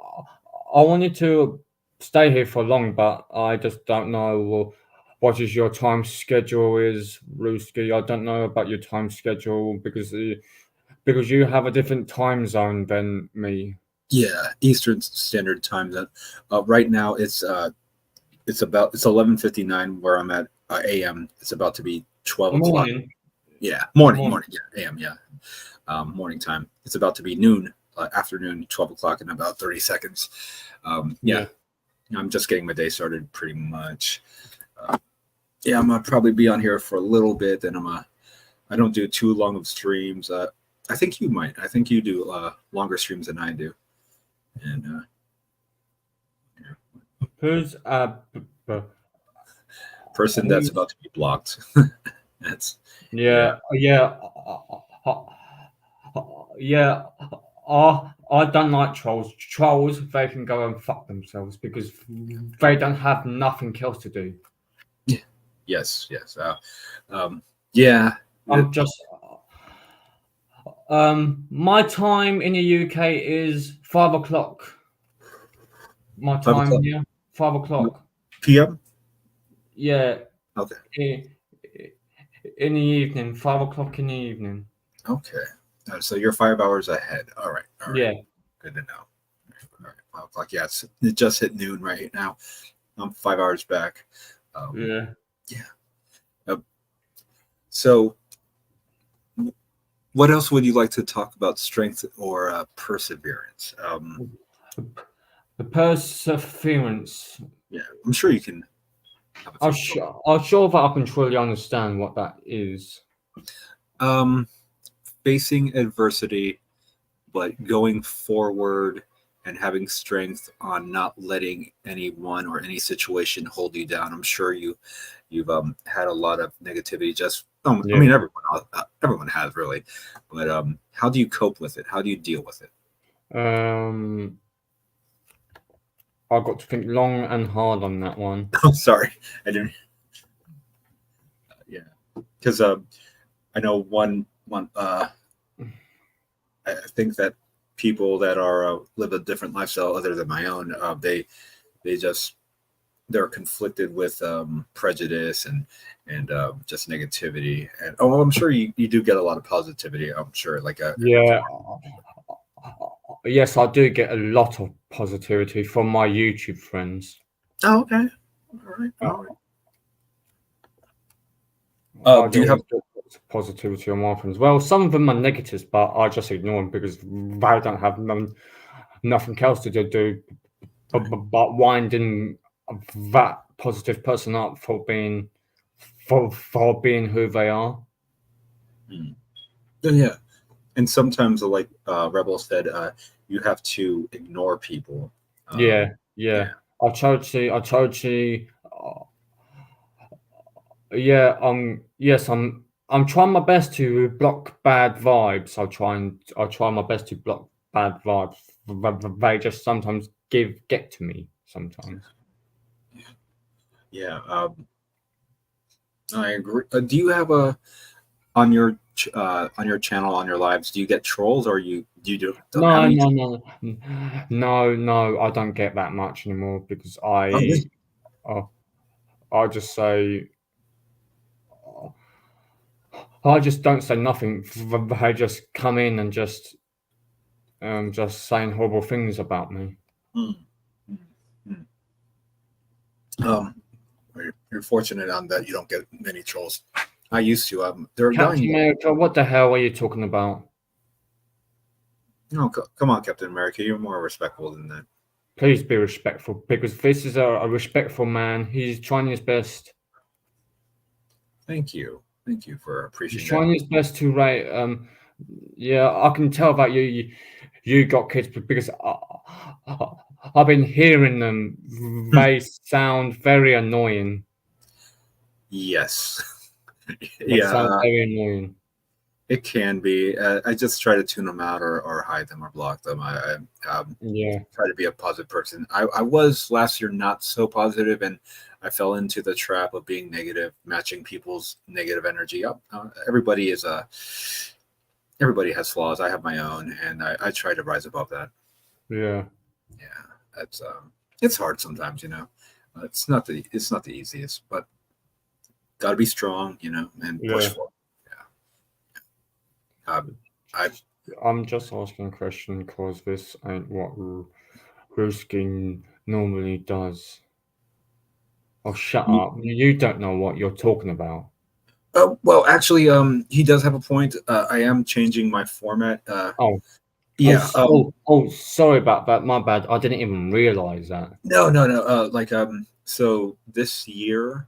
I wanted to stay here for long, but I just don't know what is your time schedule is, Ruski. I don't know about your time schedule because you have a different time zone than me. Yeah, Eastern Standard Time. That right now it's 11:59 where I'm at a.m. It's about to be 12 o'clock. Morning. Yeah, morning, Morning. morning. Yeah, a.m. Yeah, morning time. It's about to be noon, afternoon, 12 o'clock in about 30 seconds. Yeah, Yeah. I'm just getting my day started pretty much. Uh, yeah, I'm gonna probably be on here for a little bit, and I don't do too long of streams. I think you might. I think you do longer streams than I do, and yeah. Who's Person that's who's about to be blocked. That's yeah. yeah. I don't like trolls. Trolls, they can go and fuck themselves because they don't have nothing else to do. Yes, yes. Yeah. I'm just my time in the UK is 5 o'clock. My Five time o'clock here, 5 o'clock. p.m. Yeah, Okay. in, in the evening, 5 o'clock in the evening. Okay. So you're 5 hours ahead. All right. All right. Yeah, Good to know. All right. 5 o'clock. Yeah, it just hit noon right now. I'm 5 hours back. yeah. Yeah. Uh, so, what else would you like to talk about? Strength or perseverance? The perseverance. Yeah, I'm sure you can have a I'm few thoughts. sure, I'm sure that I can truly understand what that is. Um, Facing adversity, but going forward and having strength on not letting anyone or any situation hold you down. I'm sure you've had a lot of negativity. Just I Yeah. mean, everyone has really, but how do you cope with it? How do you deal with it? Um, I got to think long and hard on that one. Oh, sorry, I didn't. Yeah, because I know one. I think that people that are live a different lifestyle other than my own, they just they're conflicted with prejudice and just negativity. And oh, I'm sure you do get a lot of positivity. I'm sure, like Yeah. Yes, I do get a lot of positivity from my YouTube friends. oh, okay, all right, Uh, all right. I Do do you have always get lots of positivity on my friends. Well, some of them are negatives, but I just ignore them because they don't have nothing else to do but winding that positive person up for being who they are. mm, yeah, and sometimes like Rebel said, you have to ignore people. Yeah, Yeah. yeah. I totally. Yeah. Yes. I'm trying my best to block bad vibes. I try my best to block bad vibes. They just sometimes get to me sometimes. Yeah, I agree. Do you have a on your on your channel on your lives? Do you get trolls or you don't have No, any? no, no, no, no. I don't get that much anymore because Oh, really? uh, I just say I just don't say nothing. They just come in and just saying horrible things about me. Mm, mm, mm. Um, you're fortunate on that you don't get many trolls. I used to. They're Captain dying. America, what the hell are you talking about? No, come on, Captain America. You're more respectful than that. Please be respectful because this is a respectful man. He's trying his best. Thank you. Thank you for He's appreciating that. trying his best to write. Yeah, I can tell that you got kids because I've been hearing them. Hmm. They sound very annoying. Yes. They Yeah, sound very annoying. it can be. I just try to tune them out or hide them or block them. I Yeah, try to be a positive person. I was last year not so positive, and I fell into the trap of being negative, matching people's negative energy up. Everybody has flaws. I have my own, and I try to rise above that. yeah, Yeah, that's it's hard sometimes, it's not the easiest, but gotta be strong, and push yeah. for it. Yeah. I I'm just asking a question because this ain't what Ruskin normally does. Oh, shut Ye- up. You don't know what you're talking about. well, actually, he does have a point. I am changing my format. Oh, Yeah. sorry about that. My bad. I didn't even realize that. No, no, no. So this year,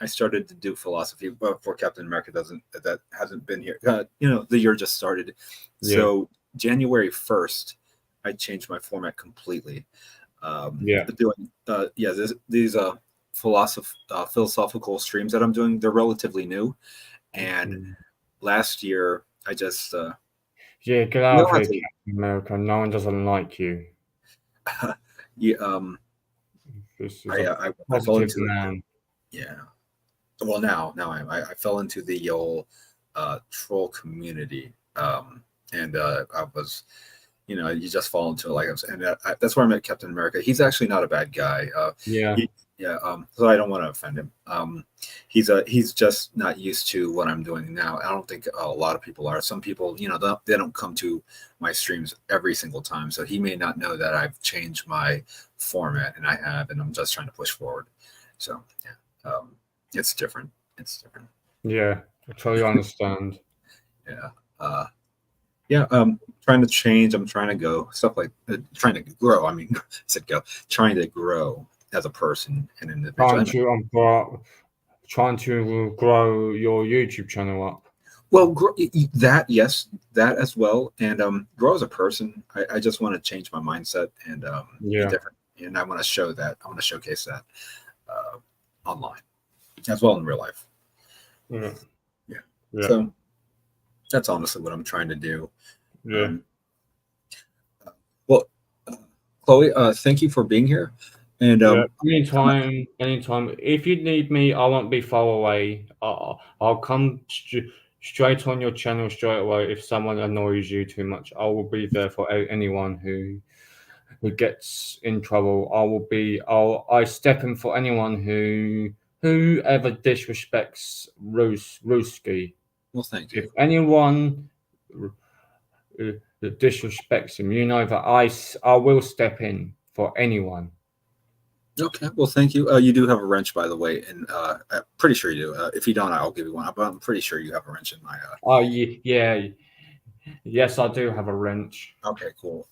I started to do philosophy before Captain America doesn't that hasn't been here. The year just started, Yeah, so January 1st, I changed my format completely. yeah. Doing yeah, these philosophical streams that I'm doing, they're relatively new, and Mm. last year I just Yeah, get you out of don't have here, to. Captain America. No one doesn't like you. Yeah, This is a I fell positive into it. man. Yeah. Well, now I fell into the old troll community, and I was, you just fall into it, like I was, and that's where I met Captain America. He's actually not a bad guy. Yeah, Yeah, so I don't want to offend him. He's just not used to what I'm doing now. I don't think a lot of people are. Some people, they don't come to my streams every single time, so he may not know that I've changed my format, and I have, and I'm just trying to push forward. So yeah, it's different. It's different. yeah. I totally understand. Yeah. Uh, yeah. Trying to change. I'm trying to go stuff like trying to grow. I mean, I said go. Trying to grow as a person and individual. Trying to trying to grow your YouTube channel up. Well, that yes, that as well, and grow as a person. I just want to change my mindset and be Yeah, different, and I want to show that. I want to showcase that uh, online as well in real life. yeah, Yeah. yeah, So that's honestly what I'm trying to do. yeah. Um, well, uh, Chloe, thank you for being here, and Yeah, I'm, anytime, anytime. If you need me, I won't be far away. I'll come straight on your channel straight away. If someone annoys you too much, I will be there for anyone who gets in trouble. I step in for anyone whoever disrespects Ruski. well, thank If you. anyone that disrespects him, you know that I will step in for anyone. Okay, well, thank you. You do have a wrench, by the way, and I'm pretty sure you do. If you don't, I'll give you one. But I'm pretty sure you have a wrench in my. Oh, yeah. Yes, I do have a wrench. Okay, cool.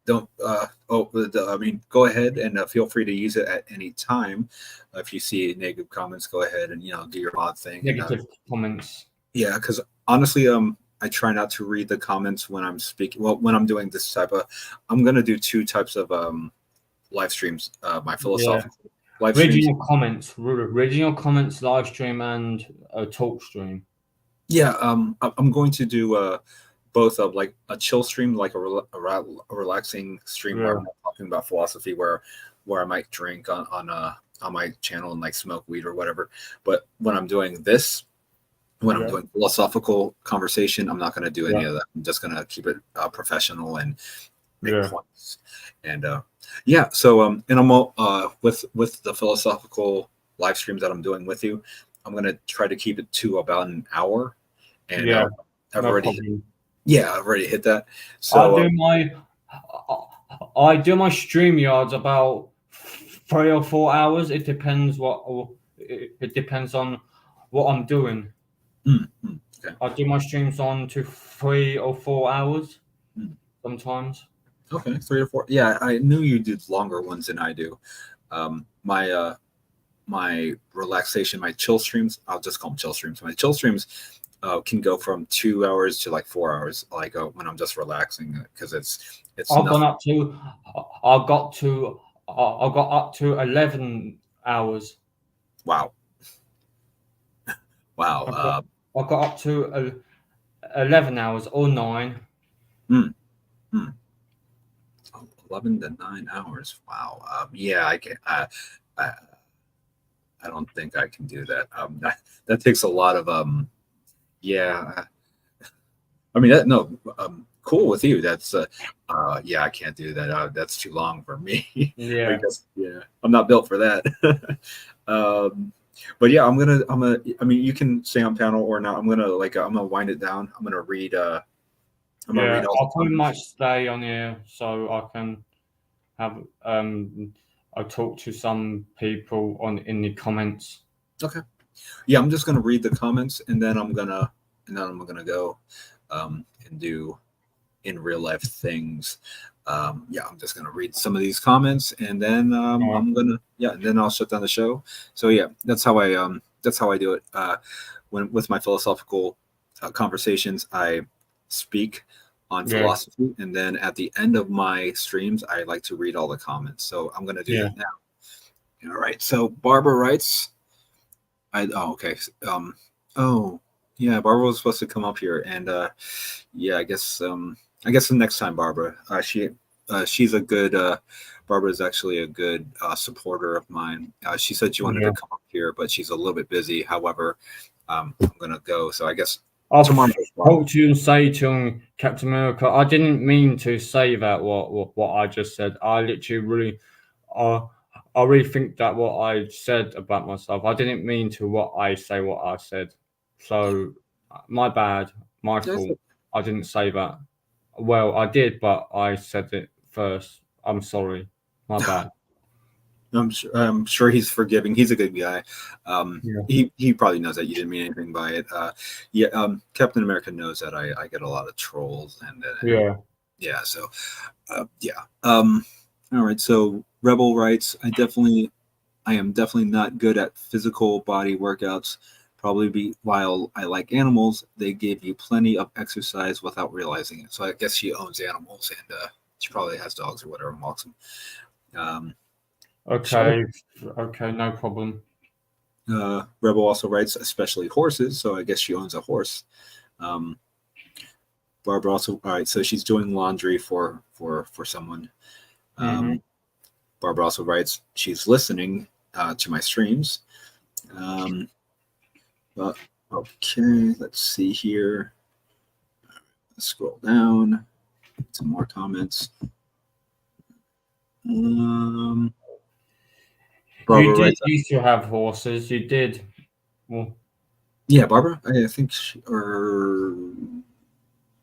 Don't. I mean, go ahead and feel free to use it at any time. If you see negative comments, go ahead and do your odd thing. And Negative comments. yeah, because honestly, I try not to read the comments when I'm speaking. Well, when I'm doing this type of, I'm gonna do two types of live streams. My Yeah. philosophical live Reading streams. your comments. Reading your comments, live stream and a talk stream. Yeah, I'm going to do both of like a chill stream, like a relaxing stream where Yeah. I'm not talking about philosophy, where I might drink on my channel and like smoke weed or whatever. But when I'm doing this, when I'm Yeah. doing philosophical conversation, I'm not going to do any Yeah. of that. I'm just going to keep it professional and make Yeah. points. And yeah, so and I'm all with the philosophical live streams that I'm doing with you. I'm going to try to keep it to about an hour, and Yeah. I've No already problem. yeah, I've already hit that. I So do my I do my stream yards about 3 or 4 hours. It depends it depends on what I'm doing. okay. I do my streams on to 3 or 4 hours Mm, sometimes. okay, 3 to 4. Yeah, I knew you did longer ones than I do. My relaxation, my chill streams, I'll just call them chill streams. My chill streams can go from 2 hours to like 4 hours, like when I'm just relaxing, because it's I've gone nothing. up to I got to I got up to 11 hours. Wow, wow. I got I got up to 11 hours or 9. Mm, mm, 11 to 9 hours. Wow. Yeah, I can. I, I don't think I can do that. That takes a lot of yeah. I mean, no, cool with you. That's yeah, I can't do that. That's too long for me. I Yeah. guess yeah, I'm not built for that. But yeah, I'm gonna. I mean, you can stay on panel or not. I'm gonna wind it down. I'm gonna read. I'm gonna Yeah, read all the I'll pretty comments. much stay on here so I can have I'll talk to some people on in the comments. Okay. Yeah, I'm just gonna read the comments, and then I'm gonna go and do in real life things. Yeah, I'm just gonna read some of these comments, and then Uh, and then I'll shut down the show. So yeah, that's how I do it. When with my philosophical conversations, I speak on yeah, philosophy, and then at the end of my streams, I like to read all the comments. So I'm gonna do yeah. that now. All right. So Barbara writes, okay. Oh yeah, Barbara was supposed to come up here, and yeah, I guess the next time, Barbara. She's a good. Barbara is actually a good supporter of mine. She said she wanted to Yeah. come up here, but she's a little bit busy. However, I'm gonna go. So I guess I'll tomorrow, Barbara. talk to you and say to Captain America. I didn't mean to say that. What I just said. I literally really, uh, I really think that what I said about myself. I didn't mean to what I say. What I said. Yeah, So, my bad. My that's fault. I didn't say that. Well, I did, but I said it first. I'm sorry. My bad. I'm sure he's forgiving. He's a good guy. Yeah. He probably knows that you didn't mean anything by it. Yeah, Captain America knows that I get a lot of trolls, and Yeah. yeah, so yeah. All right. So Rebel writes, I am definitely not good at physical body workouts. Probably be while I like animals, they give you plenty of exercise without realizing it. So I guess she owns animals, and she probably has dogs or whatever and walks them. Um, Shell, Okay. Okay. No problem. Rebel also writes, especially horses. So I guess she owns a horse. Um, Barbara also, all right. So she's doing laundry for someone. Mm-hmm. Um, Barbara also writes, she's listening to my streams. Um, but okay, let's see here. Let's scroll down. Some more comments. Um, You Barbara did writes, used to have horses. You did. Well, yeah, Barbara. I think she, or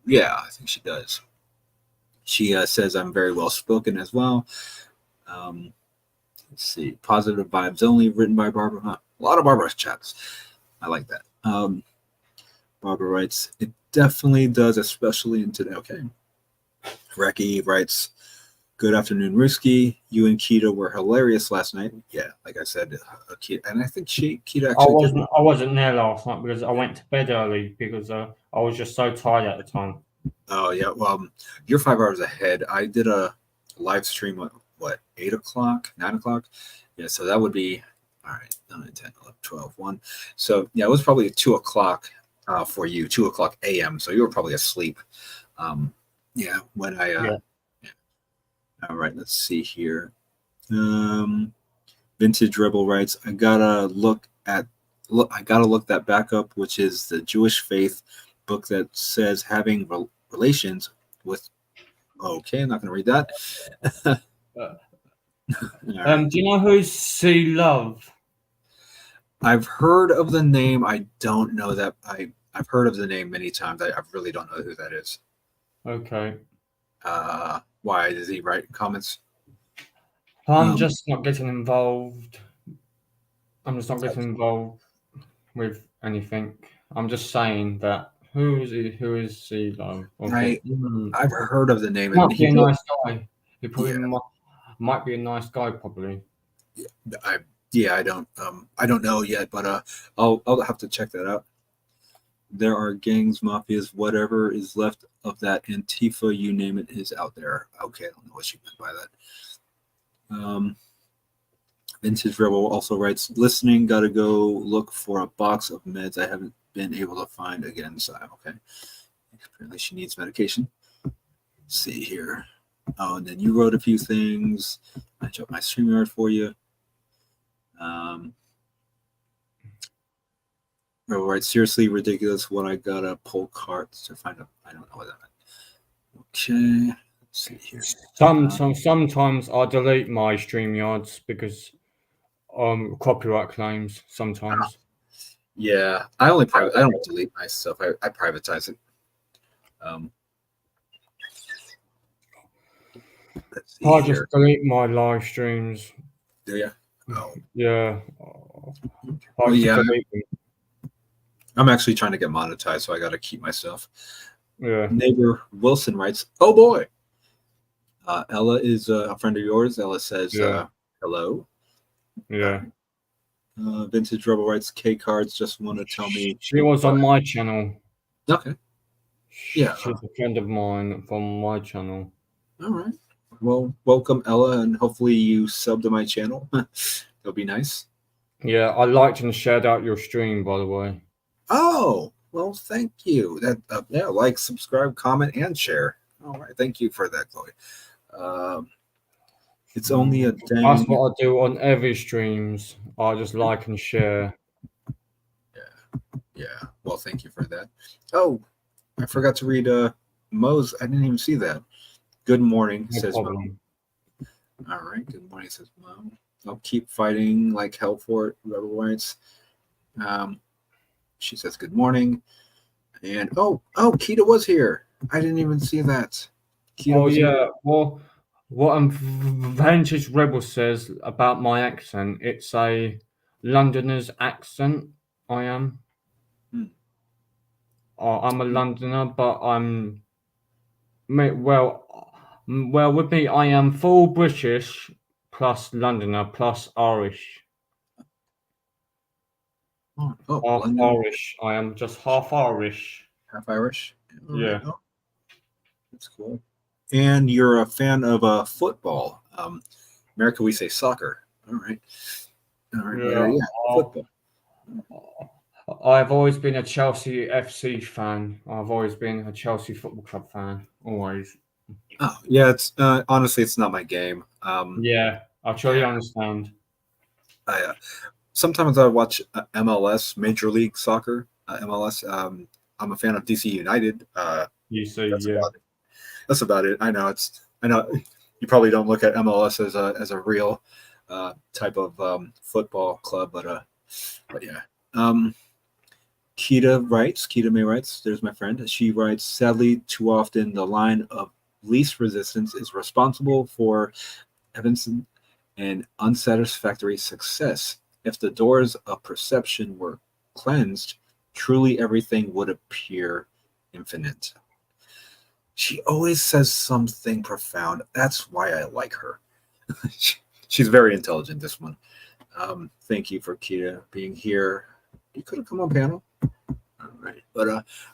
yeah, I think she does. She says I'm very well spoken as well. Um, let's see, positive vibes only, written by Barbara. Huh. A lot of Barbara's chats. I like that. Barbara writes, it definitely does, especially in today. Okay. Reki writes, good afternoon, Ruski. You and Kita were hilarious last night. Yeah, like I said, Kita, and I think Kita I actually did. wasn't. I wasn't there last night because I went to bed early because I was just so tired at the time. Oh yeah, well, you're 5 hours ahead. I did a live stream at what 8 o'clock, 9 o'clock. Yeah, so that would be all right. 9, 10, 11, 12, 1. So yeah, it was probably 2 o'clock for you, 2 o'clock a.m. So you were probably asleep. Yeah, when I Yeah. yeah. All right, let's see here. Um, Vintage Rebel writes, I gotta look that back up, which is the Jewish faith book that says having relations with. Okay, I'm not gonna read that. Uh, All right, do you know who's C Love? I've heard of the name. I don't know that I've heard of the name many times. I really don't know who that is. Okay. Why does he write comments? I'm Um, just not getting involved. I'm just not getting involved with anything. I'm just saying that who is C Love? Okay. I I've heard of the name, and Might be he a did. nice guy. He probably Yeah, might be a nice guy. Probably. I I don't know yet, but I'll have to check that out. There are gangs, mafias, whatever is left of that Antifa, you name it, is out there. Okay, I don't know what she meant by that. Vintage Rebel also writes, listening, gotta go look for a box of meds I haven't been able to find again. So, okay. Apparently she needs medication. Let's see here. Oh, and then you wrote a few things. I dropped my StreamYard for you. Um, Rebel writes, seriously ridiculous what I gotta pull cards to find out. I don't know what that meant. Okay. Let's see here. Sometimes I delete my StreamYards because copyright claims. Sometimes. Yeah, I don't delete my stuff. I privatize it. Um, Let's see I just here. delete my live streams. Do you? Oh, Yeah, I well, just yeah. delete them. I'm actually trying to get monetized, so I got to keep myself. Yeah, Neighbor Wilson writes, "Oh boy, Ella is a friend of yours." Ella says, yeah, "Hello." All yeah. right. Vintage Rebel writes, "K cards just want to tell me." She was What? on my channel. Okay. Yeah. She's a friend of mine from my channel. All right. Well, welcome, Ella, and hopefully you sub to my channel. It'll be nice. Yeah, I liked and shared out your stream, by the way. Oh, well, thank you. That yeah, like, subscribe, comment, and share. All right, thank you for that, Chloe. Um, it's only a That's dang. what I do on every streams. I just like and share. Yeah. Well, thank you for that. Oh, I forgot to read Mo's. I didn't even see that. Good morning, No says Mo. problem. All right. Good morning, says Mo. I'll keep fighting like hell for it. Rebel writes. Um, she says good morning. And oh, Kita was here. I didn't even see that. Kita Oh was here. yeah, well, what Vantage Rebel says about my accent, it's a Londoner's accent. I am. Hmm. I'm a Londoner, but well, with me, I am full British plus Londoner plus Irish. Oh, Half London, Irish. I am just half Irish. half Irish. All right. Yeah. Oh, that's cool. And you're a fan of football. America, we say soccer. All right. All right. But Yeah. yeah, football. I've always been a Chelsea FC fan. I've always been a Chelsea Football Club fan. Always. Oh, yeah. It's honestly, it's not my game. Yeah, I Yeah. totally understand. I sometimes I watch MLS, Major League Soccer, MLS. I'm a fan of DC United. You see, That's yeah. about it. That's about it. I know it's. I know you probably don't look at MLS as a real type of football club, but yeah. Um, Kita May writes. There's my friend. She writes. Sadly, too often the line of least resistance is responsible for Evanston and unsatisfactory success. If the doors of perception were cleansed, truly everything would appear infinite. She always says something profound. That's why I like her. She's very intelligent, this one. Thank you for Kita being here. You could have come on panel. All right. But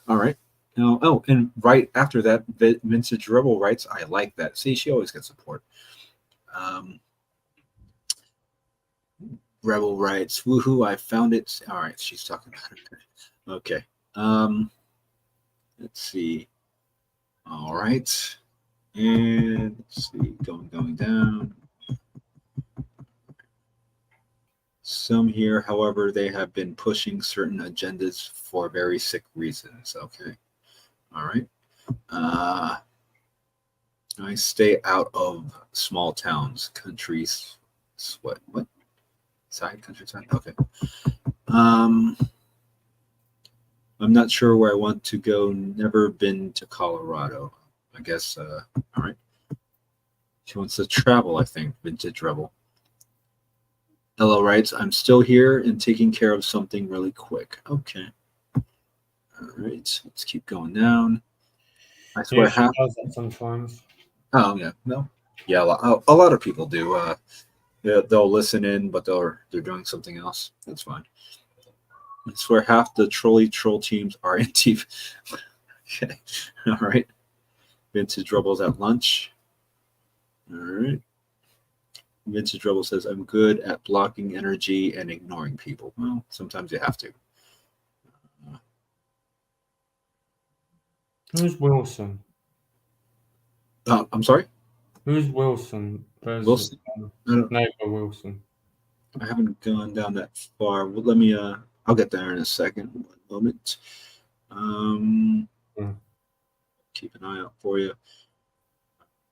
all right. Now, oh, and right after that, Vintage Rebel writes, I like that. See, she always gets support. Um, Rebel writes, woohoo, I found it. All right, she's talking about it. Okay. Let's see. All right. And let's see, going down. Some here, however, they have been pushing certain agendas for very sick reasons. Okay. All right. I stay out of small towns, countries. What? Side, countryside? Okay. Um, I'm not sure where I want to go. Never been to Colorado. I guess, all right. She wants to travel, I think, Vintage Rebel. Ella writes, I'm still here and taking care of something really quick. Okay. All right. Let's keep going down. I Yeah, swear she half. does that sometimes. Oh, yeah. No. Yeah, a lot of people do. They'll listen in, but they're doing something else. That's fine. I swear half the troll teams are in TV. Okay. All right. Vintage Rebel's at lunch. All right. Vintage Rebel says, I'm good at blocking energy and ignoring people. Well, sometimes you have to. Who's Wilson? I'm sorry? Who's Wilson? There's Wilson? I, don't, neighbor Wilson. I haven't gone down that far. Well, let me, I'll get there in a second. One moment. Um, Yeah. Keep an eye out for you.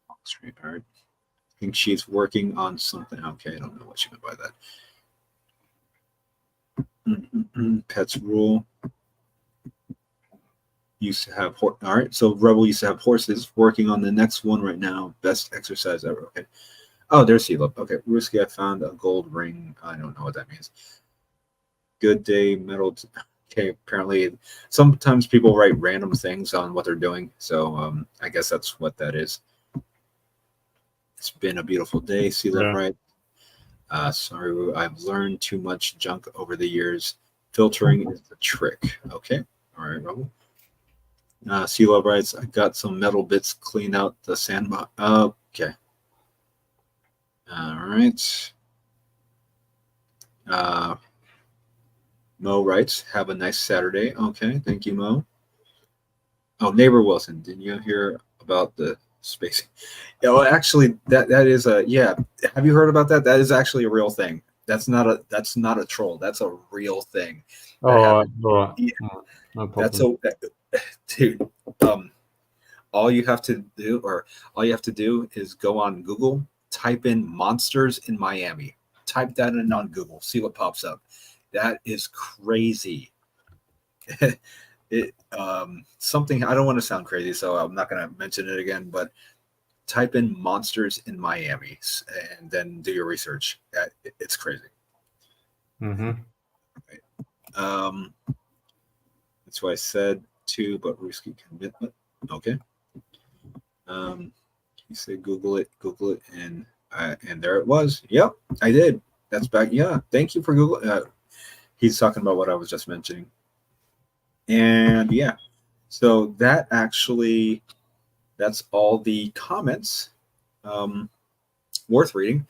All right. I think she's working on something. Okay, I don't know what she meant by that. Pets rule. used to have all right. So Rebel used to have horses. Working on the next one right now. Best exercise ever. Okay. Oh, there's CeeLo. Okay, Risky. I found a gold ring. I don't know what that means. Good day, metal. Okay, apparently sometimes people write random things on what they're doing. So I guess that's what that is. It's been a beautiful day. Sea Love Yeah. right. Sorry, I've learned too much junk over the years. Filtering is the trick. Okay. All right, Rebel. Sea Love writes, I got some metal bits clean out the sandbox. Okay. All right. Uh, Mo writes, have a nice Saturday. Okay. Thank you, Mo. Oh, neighbor Wilson, did you hear about the space? Yeah, well, actually, that is a yeah. Have you heard about that? That is actually a real thing. That's not a troll. That's a real thing that All right. happened. All right. Yeah, No that's problem. a dude. Um, all you have to do, or all you have to do, is go on Google, type in "monsters in Miami," type that in on Google, see what pops up. That is crazy. It something I don't want to sound crazy, so I'm not going to mention it again. But type in "monsters in Miami" and then do your research. It's crazy. Mm-hmm. Right? Um, that's why I said two, but risky commitment. Okay. Um, you said Google it, and there it was. Yep, I did. That's back. Yeah, thank you for Google. He's talking about what I was just mentioning, and yeah, so that's all the comments worth reading.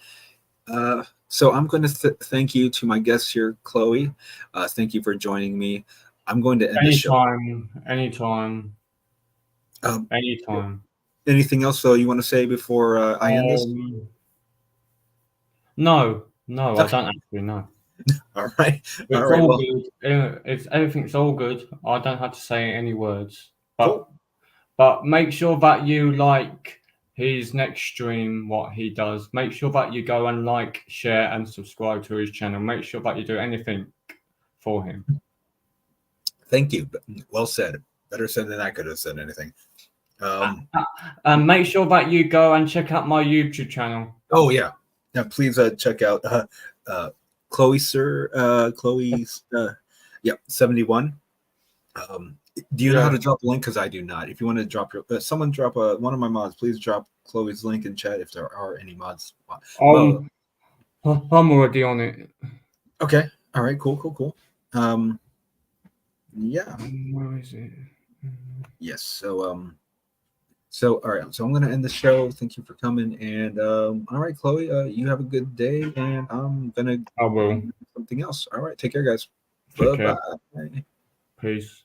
So I'm going to thank you to my guests here, Chloe. Thank you for joining me. I'm going to end the show. Anytime. Anytime. Um, Anytime. anything else though you want to say before I end this? Um. No. No, I Okay. don't actually know. All right. All It's right. all Well, good. It's everything's all good. I don't have to say any words. cool. But make sure that you like his next stream, what he does. Make sure that you go and like, share, and subscribe to his channel. Make sure that you do anything for him. Thank you. Well said. Better said than I could have said anything. And make sure that you go and check out my YouTube channel. Oh yeah. Now please check out Chloe Sir. Chloe's. Yep. 71. Do you know how Yeah. to drop a link? Because I do not. If you want to drop your, someone drop one of my mods. Please drop Chloe's link in chat if there are any mods. Mo. I'm already on it. Okay. All right. Cool. Cool. Cool. Yeah. Where is it? Yes. So all right. So I'm gonna end the show. Thank you for coming. And all right, Chloe. You have a good day. And I'm gonna I will. something else. All right. Take care, guys. Take Bye care. bye. Peace.